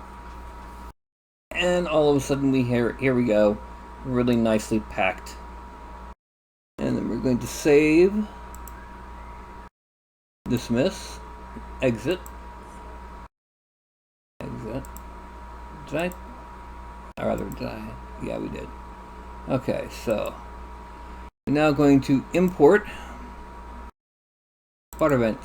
all of a sudden here we go, really nicely packed. And then we're going to save, dismiss, exit. Did I? Yeah, we did. Okay, so we're now going to import spotter bench.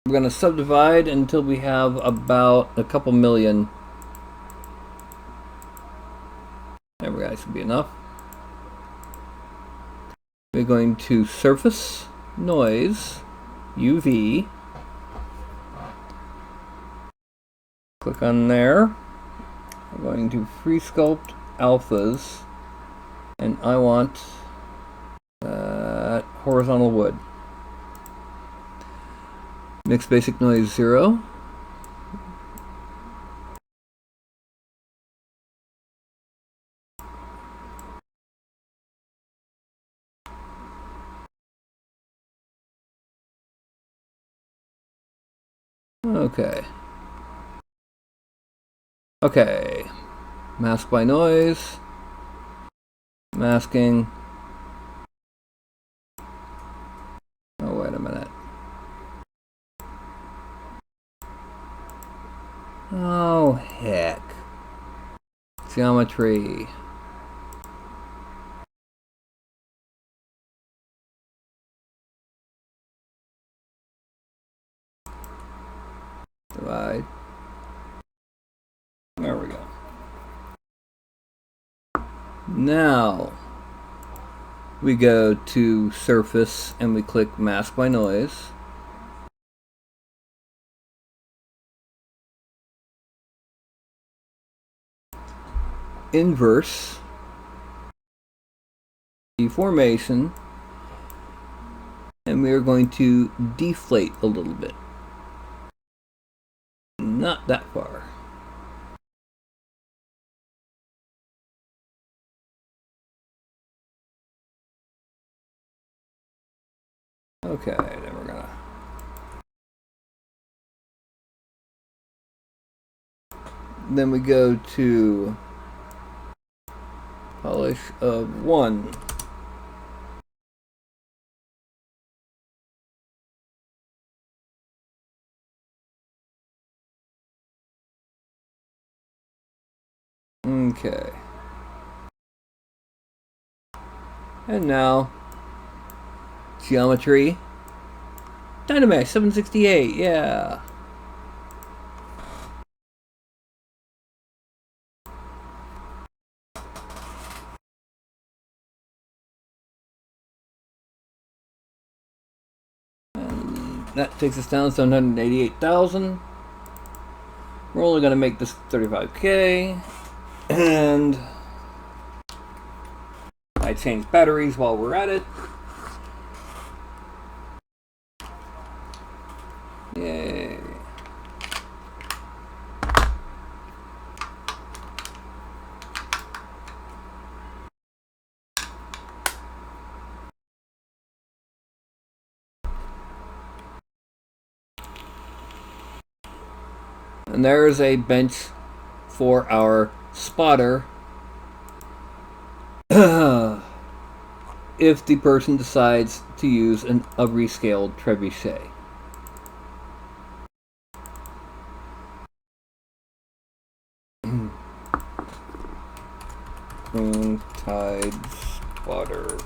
We're going to subdivide until we have about a couple million. There we go, that should be enough. We're going to surface, noise, UV. Click on there. I'm going to free sculpt alphas, and I want horizontal wood. Mix basic noise 0. Okay. Mask by noise. Masking. Oh, wait a minute. Oh, heck. Geometry. Divide. There we go. Now we go to surface and we click mask by noise. Inverse. Deformation. And we are going to deflate a little bit. Not that far. Okay, then we're gonna then we go to polish of 1. Okay. And now geometry. Dynamax 768, yeah. And that takes us down to 788,000. We're only going to make this 35K. And I change batteries while we're at it. Yay. And there is a bench for our spotter if the person decides to use a rescaled trebuchet. Tide spotter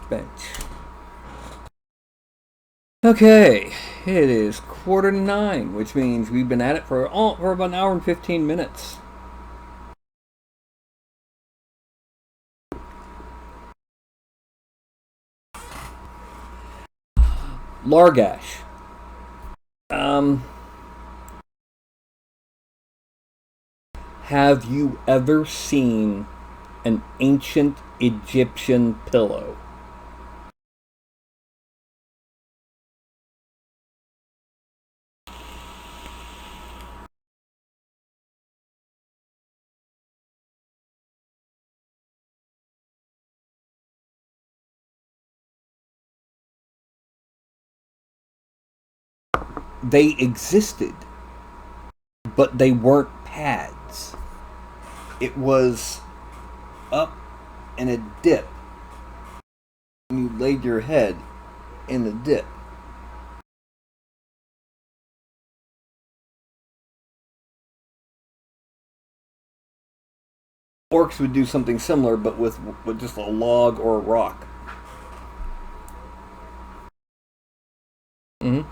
bench. Okay, it is 8:45, which means we've been at it for about an hour and 15 minutes. Largash. Have you ever seen an ancient Egyptian pillow? they existed, but they weren't pads. It was up and a dip. And you laid your head in the dip. Orcs would do something similar, but with just a log or a rock. Mm-hmm.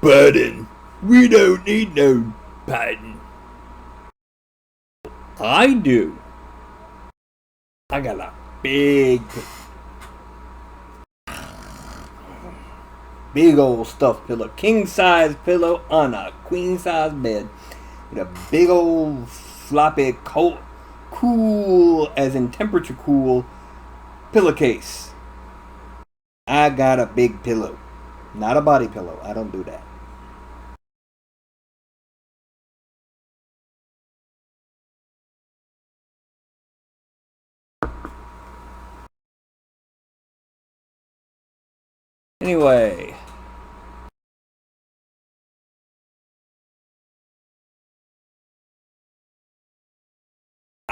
Padding. We don't need no padding. I do. I got a big old stuffed pillow. King size pillow on a queen size bed. With a big old floppy cool as in temperature cool pillowcase. I got a big pillow. Not a body pillow. I don't do that. Anyway.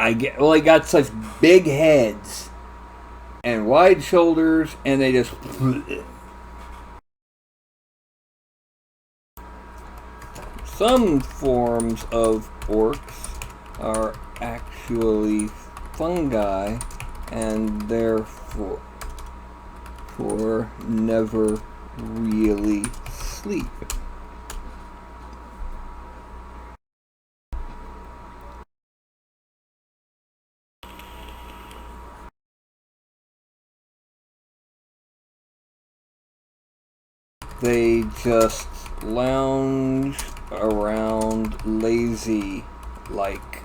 I got such big heads and wide shoulders, and they just. Some forms of orcs are actually fungi, and therefore never really sleep. They just lounge around lazy like.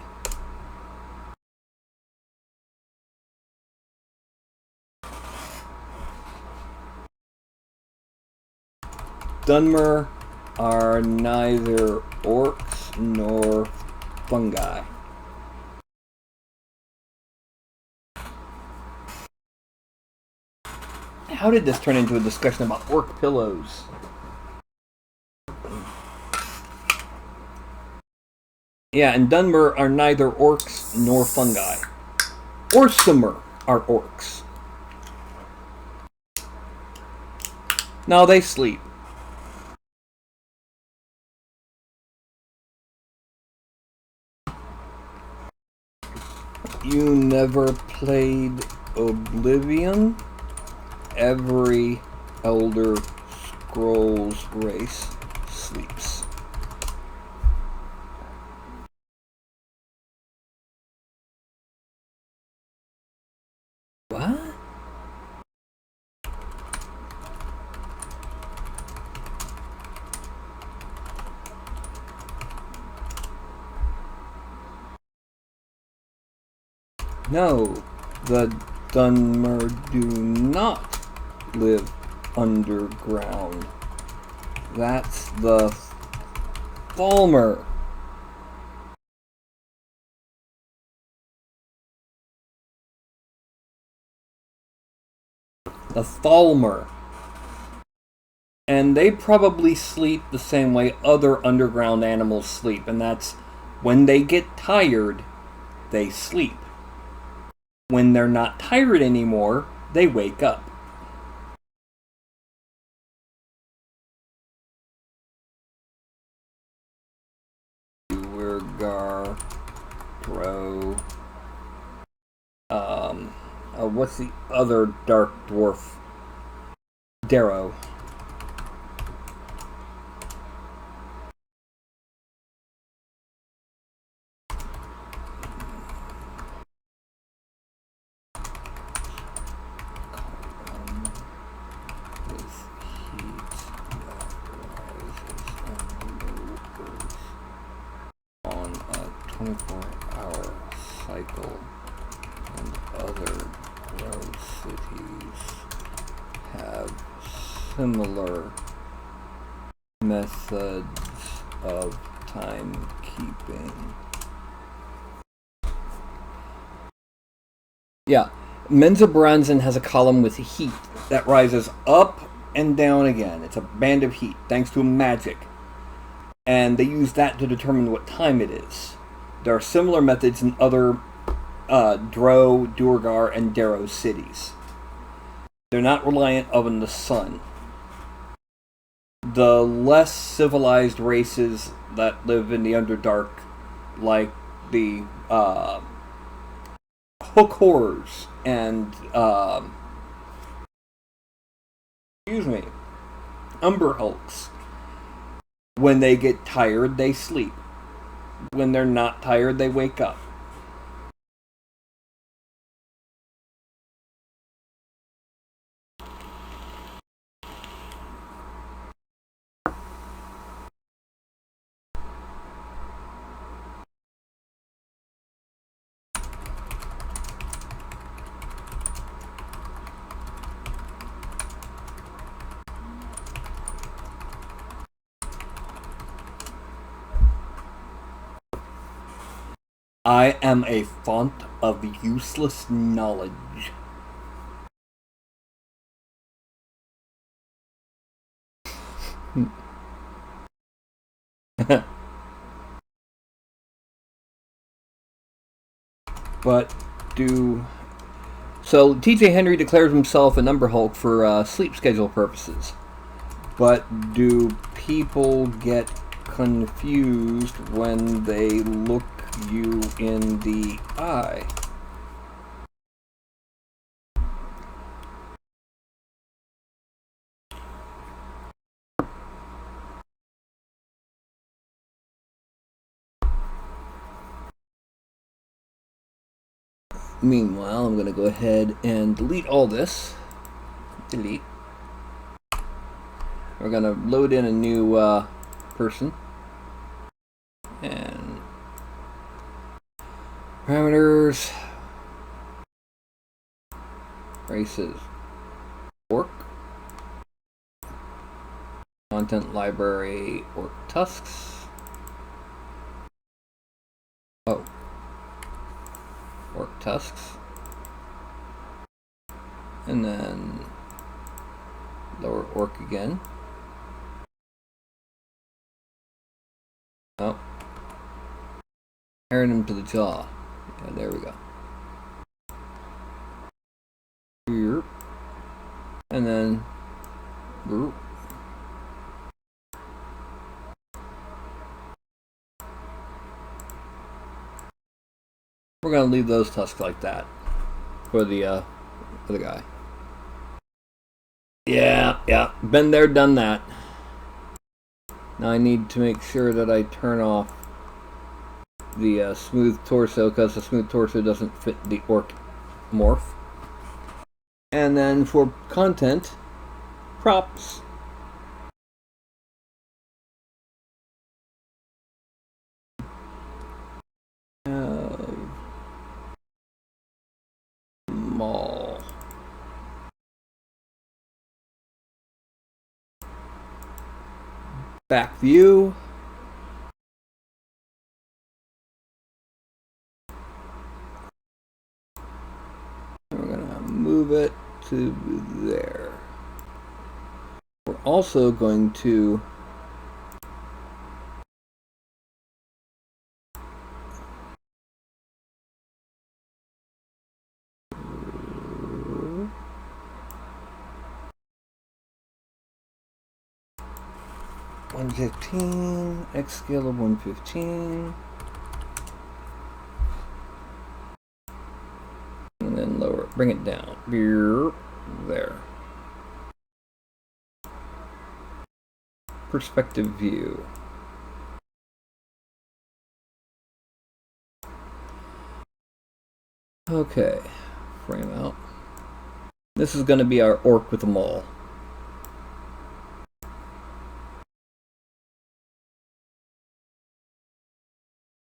Dunmer are neither orcs nor fungi. How did this turn into a discussion about orc pillows? Yeah, and Dunmer are neither orcs nor fungi. Orsimer are orcs. No, they sleep. You never played Oblivion? Every Elder Scrolls race sleeps. What? No, the Dunmer do not live underground. That's the Thalmer. The Thalmer. And they probably sleep the same way other underground animals sleep, and that's when they get tired, they sleep. When they're not tired anymore, they wake up. Duergar, Drow. What's the other dark dwarf? Darrow. On a 24-hour cycle, and other world cities have similar methods of timekeeping. Yeah, Menzoberranzan has a column with heat that rises up and down again. It's a band of heat, thanks to magic. And they use that to determine what time it is. There are similar methods in other Dro, Duergar, and Darrow cities. They're not reliant on the sun. The less civilized races that live in the Underdark, like the Hook Horrors and Umber Hulks. When they get tired, they sleep. When they're not tired, they wake up. I am a font of useless knowledge. But so TJ Henry declares himself a number Hulk for sleep schedule purposes. But do people get confused when they look you in the eye? Meanwhile, I'm going to go ahead and delete all this. Delete. We're going to load in a new person. And parameters. Races. Orc. Content library. Orc tusks. Oh. Orc tusks. And then lower orc again. Oh. Tearing him to the jaw. Yeah, there we go. And then we're gonna leave those tusks like that for the guy. Yeah. Been there, done that. Now I need to make sure that I turn off the smooth torso, because the smooth torso doesn't fit the orc morph. And then for content, props. Mall. Back view. We're gonna move it to there. We're also going to $115, X scale of 115, and then lower it, bring it down. There. Perspective view. Okay, frame out. This is going to be our orc with a maul.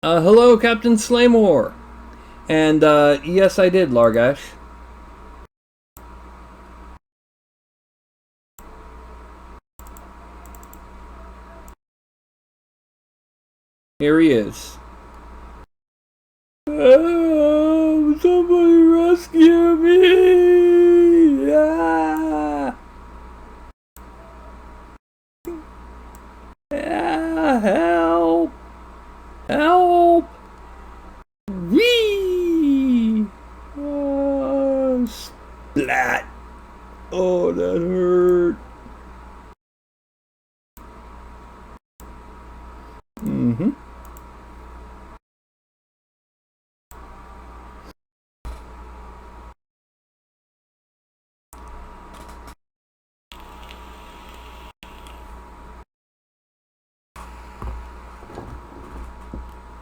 Hello, Captain Slaymore. And, yes, I did, Largash. Here he is. Oh, somebody rescue me! Ah! Help! Help! Whee! Splat! Oh, that hurt. Mm-hmm.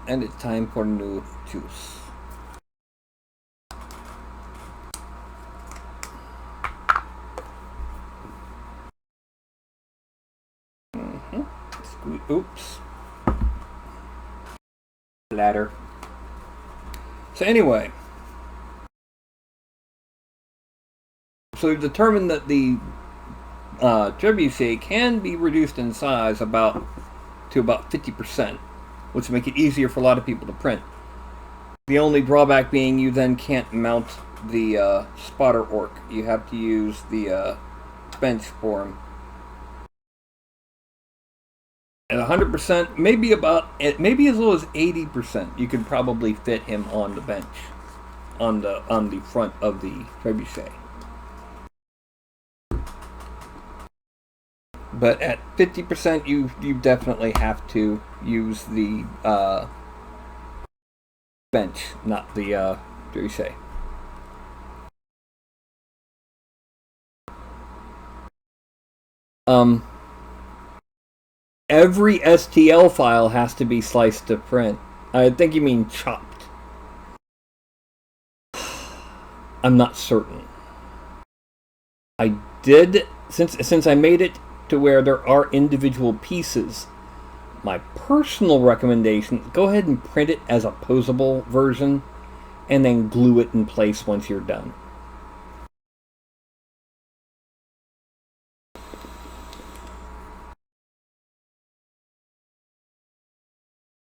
And it's time for new juice. Oops. Ladder. So anyway. So we've determined that the trebuchet can be reduced in size to about 50%, which will make it easier for a lot of people to print. The only drawback being you then can't mount the spotter orc. You have to use the bench for him. At 100%, maybe as low as 80%, you could probably fit him on the bench, on the front of the trebuchet. But at 50%, you definitely have to use the bench, not the trebuchet. Every STL file has to be sliced to print. I think you mean chopped. I'm not certain. I did, since I made it to where there are individual pieces, my personal recommendation, go ahead and print it as a posable version and then glue it in place once you're done.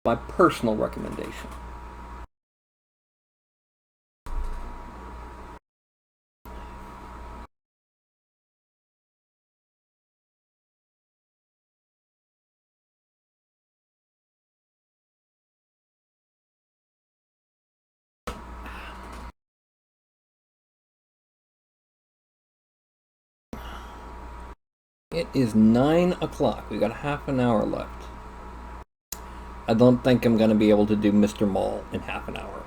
My personal recommendation. It is 9 o'clock. We got half an hour left. I don't think I'm going to be able to do Mr. Mall in half an hour.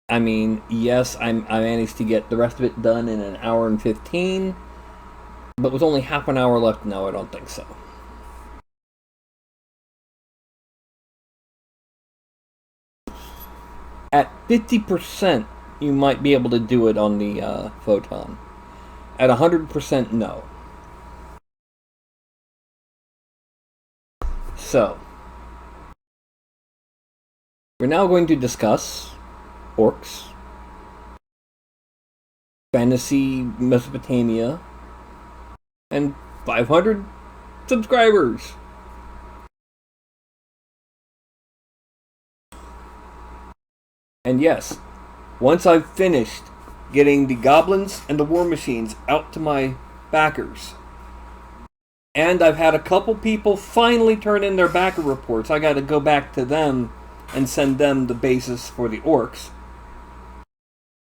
I mean, yes, I managed to get the rest of it done in an hour and 15, but with only half an hour left, no, I don't think so. At 50%, you might be able to do it on the photon. At 100%, no. So, we're now going to discuss orcs, fantasy Mesopotamia, and 500 subscribers. And yes, once I've finished getting the goblins and the war machines out to my backers, and I've had a couple people finally turn in their backer reports, I gotta go back to them and send them the basis for the orcs.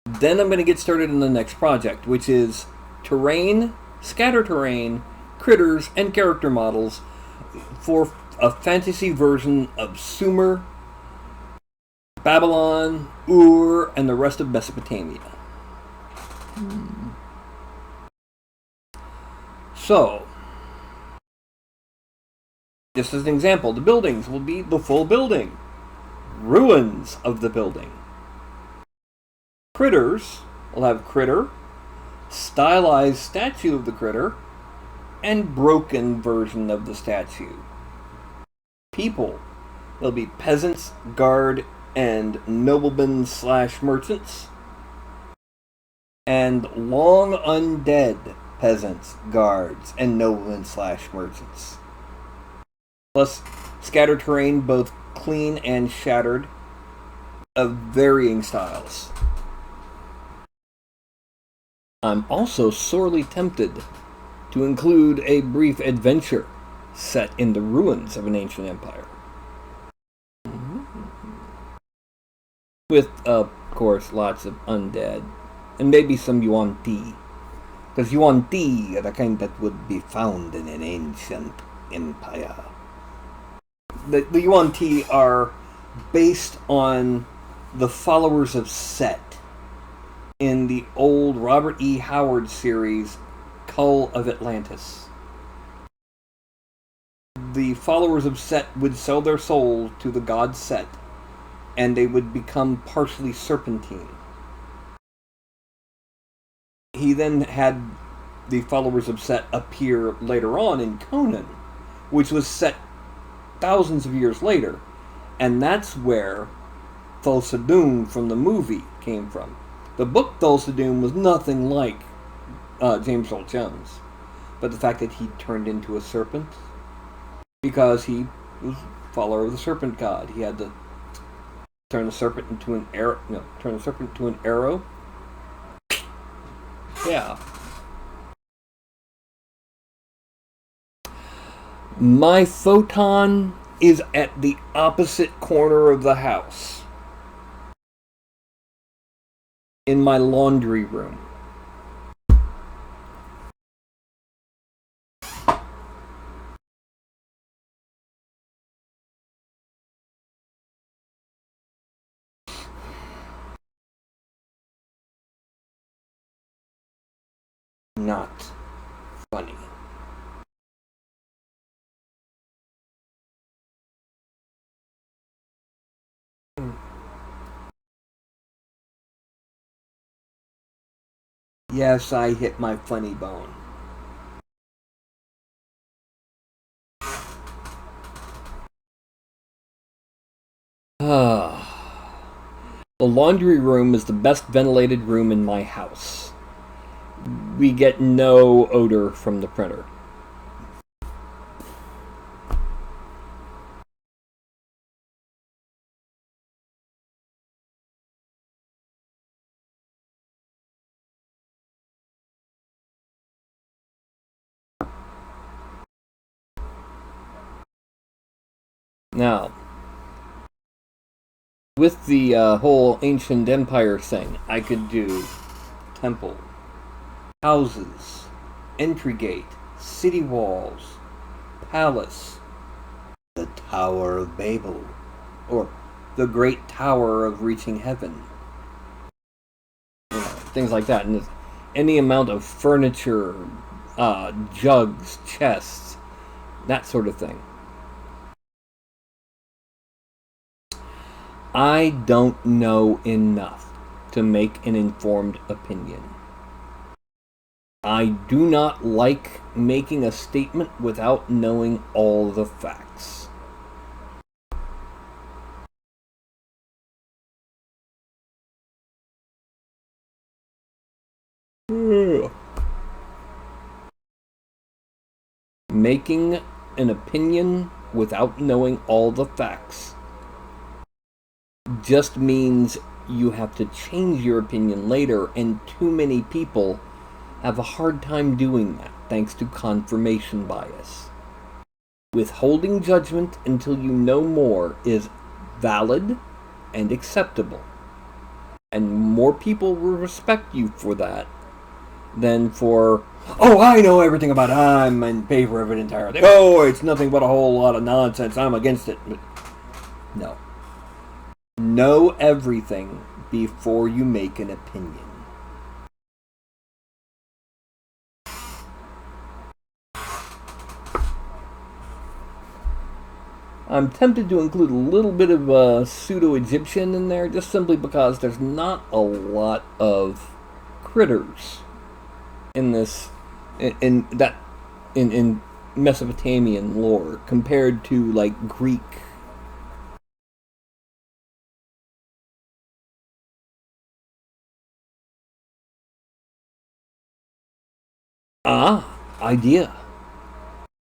Then I'm going to get started on the next project, which is terrain, scatter terrain, critters, and character models for a fantasy version of Sumer, Babylon, Ur, and the rest of Mesopotamia. So, just as an example, the buildings will be the full building. Ruins of the building. Critters will have critter, stylized statue of the critter, and broken version of the statue. People will be peasants, guard, and noblemen / merchants. And long undead peasants, guards, and noblemen / merchants. Plus scatter terrain, both clean and shattered, of varying styles. I'm also sorely tempted to include a brief adventure set in the ruins of an ancient empire. With, of course, lots of undead. And maybe some Yuan Ti. Because Yuan Ti are the kind that would be found in an ancient empire. The Yuan Ti are based on the followers of Set in the old Robert E. Howard series, Cull of Atlantis. The followers of Set would sell their soul to the god Set, and they would become partially serpentine. He then had the followers of Set appear later on in Conan, which was set thousands of years later, and that's where Thulsa Doom from the movie came from. The book Thulsa Doom was nothing like James Earl Jones, but the fact that he turned into a serpent, because he was a follower of the serpent god, he had to turn the serpent into an arrow. No, turn the serpent into an arrow. Yeah. My photon is at the opposite corner of the house, in my laundry room. Not funny. Yes, I hit my funny bone. The laundry room is the best ventilated room in my house. We get no odor from the printer. Now, with the whole ancient empire thing, I could do temple, houses, entry gate, city walls, palace, the Tower of Babel, or the Great Tower of Reaching Heaven. You know, things like that. And any amount of furniture, jugs, chests, that sort of thing. I don't know enough to make an informed opinion. I do not like making a statement without knowing all the facts. Making an opinion without knowing all the facts just means you have to change your opinion later, and too many people have a hard time doing that thanks to confirmation bias. Withholding judgment until you know more is valid and acceptable, and more people will respect you for that than for, oh, I know everything about it, I'm in favor of it entirely, oh, it's nothing but a whole lot of nonsense, I'm against it. No. Know everything before you make an opinion. I'm tempted to include a little bit of pseudo-Egyptian in there, just simply because there's not a lot of critters in this, in Mesopotamian lore compared to like Greek. Idea.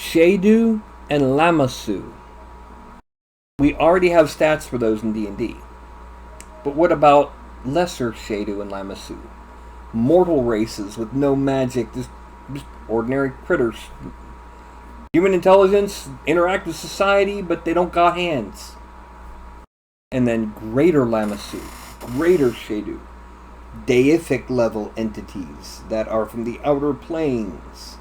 Shadu and Lamassu. We already have stats for those in D&D. But what about lesser Shadu and Lamassu? Mortal races with no magic, just ordinary critters. Human intelligence interact with society, but they don't got hands. And then greater Lamassu, greater Shedu, deific level entities that are from the outer planes.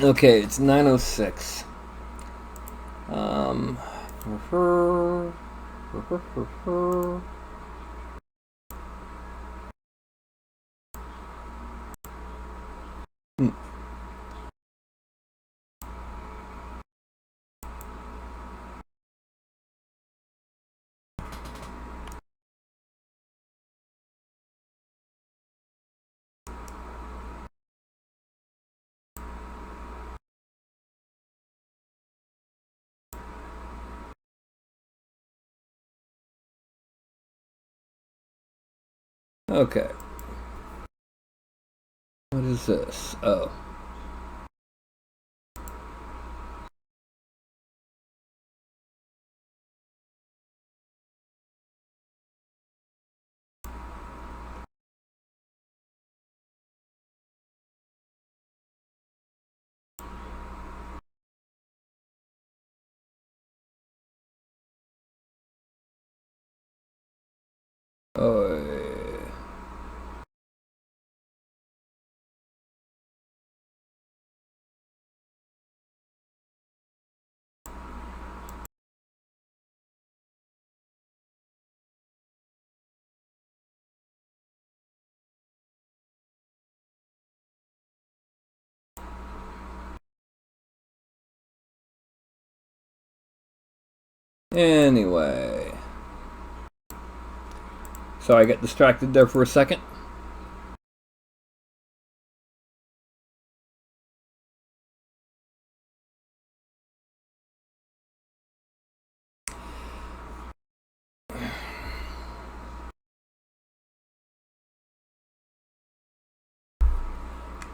Okay, it's 9:06. Hmm. Okay. What is this? Oh. Oh. Anyway. So I got distracted there for a second.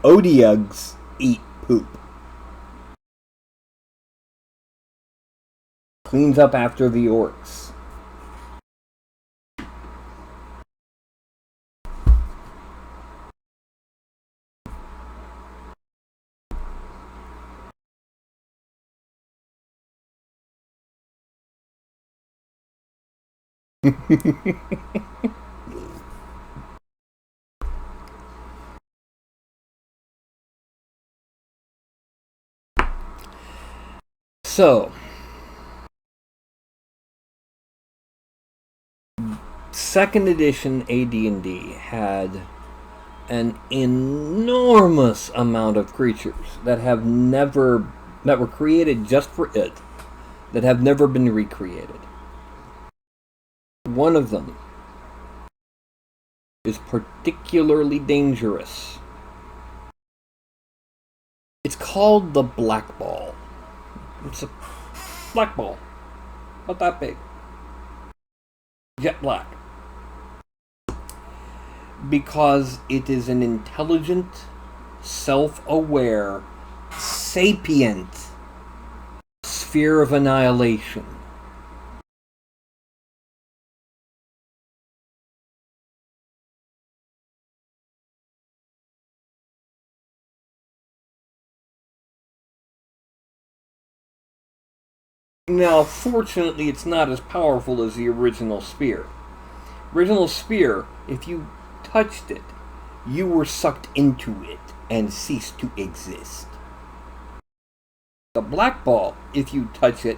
Odiugs eat poop. Cleans up after the orcs. So, second edition AD&D had an enormous amount of creatures that were created just for it, that have never been recreated. One of them is particularly dangerous. It's called the black ball. It's a black ball, about that big, jet black, because it is an intelligent, self-aware, sapient sphere of annihilation. Now, fortunately, it's not as powerful as the original spear. Original spear, if you touched it, you were sucked into it and ceased to exist. The black ball, if you touch it,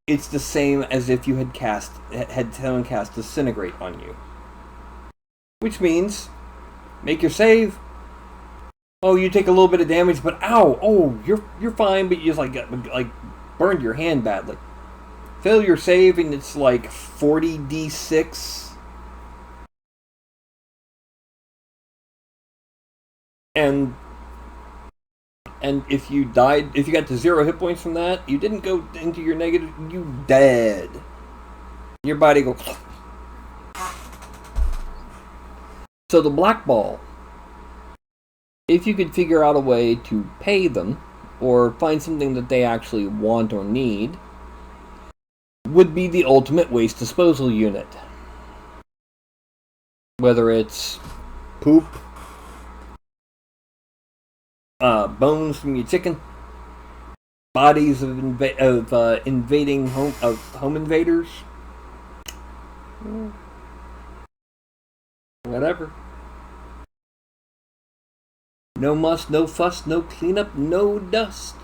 it's the same as if you had someone cast Disintegrate on you. Which means, make your save. Oh, you take a little bit of damage, but ow! Oh, you're fine, but you just like burned your hand badly. Fail your save, and it's like 40d6. And if you died, if you got to 0 hit points from that, you didn't go into your negative, you dead. Your body goes. So the black ball, if you could figure out a way to pay them, or find something that they actually want or need, would be the ultimate waste disposal unit. Whether it's poop, bones from your chicken, bodies of invading home invaders, whatever. No muss, no fuss, no cleanup, no dust.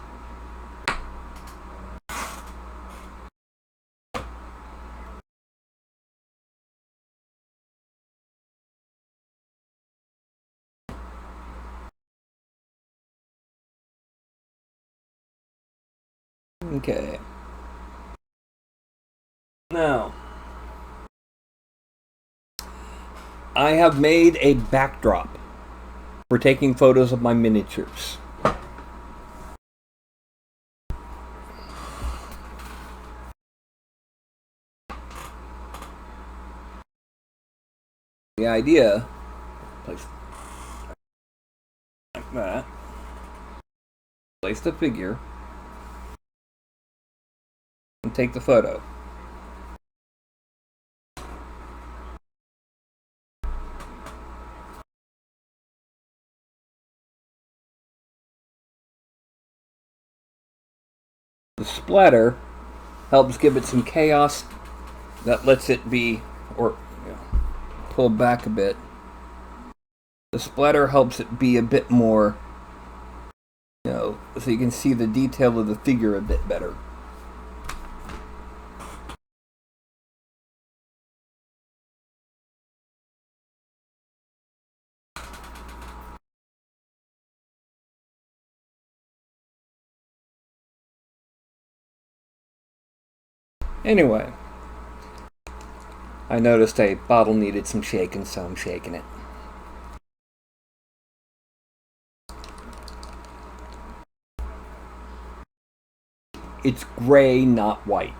Okay. Now, I have made a backdrop for taking photos of my miniatures. The idea, place like that, place the figure, and take the photo. The splatter helps give it some chaos that lets it be, or pull back a bit. The splatter helps it be a bit more, so you can see the detail of the figure a bit better. Anyway, I noticed a bottle needed some shaking, so I'm shaking it. It's gray, not white.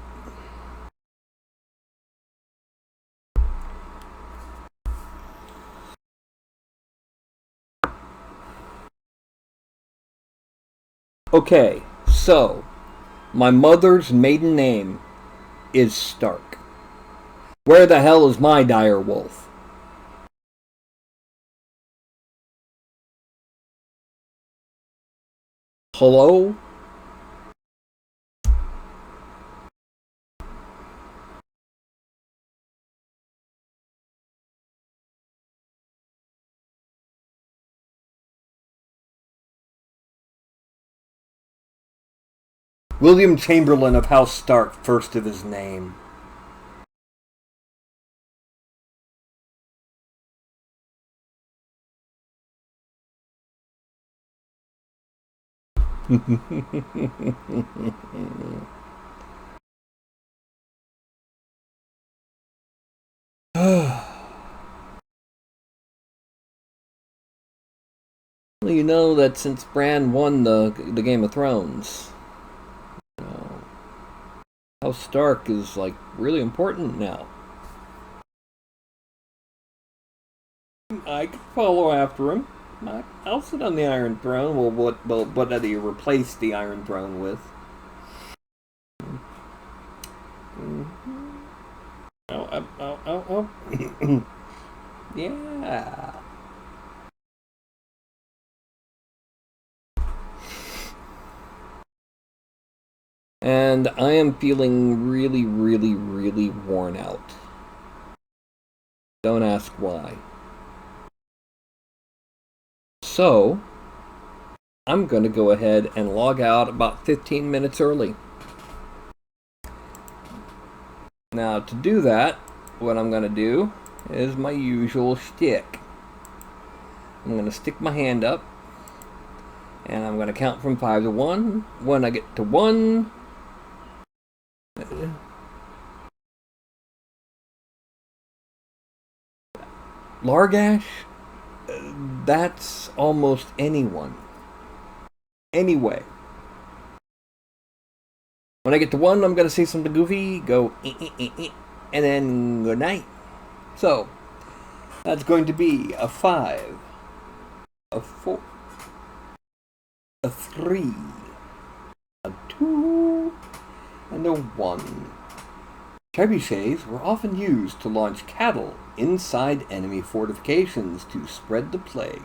Okay, so my mother's maiden name is Stark. Where the hell is my dire wolf? Hello? William Chamberlain of House Stark, first of his name. Well, you know that since Bran won the Game of Thrones, House Stark is like really important now. I could follow after him. I'll sit on the Iron Throne. Well, what do you replace the Iron Throne with? Oh. Yeah. And I am feeling really, really, really worn out. Don't ask why. So, I'm going to go ahead and log out about 15 minutes early. Now, to do that, what I'm going to do is my usual shtick. I'm going to stick my hand up, and I'm going to count from 5 to 1. When I get to 1, Largash, that's almost anyone. Anyway, when I get to 1, I'm going to say something goofy, go, and then good night. So, that's going to be a 5, a 4, a 3, a 2, and a 1. Trebuchets were often used to launch cattle inside enemy fortifications to spread the plague.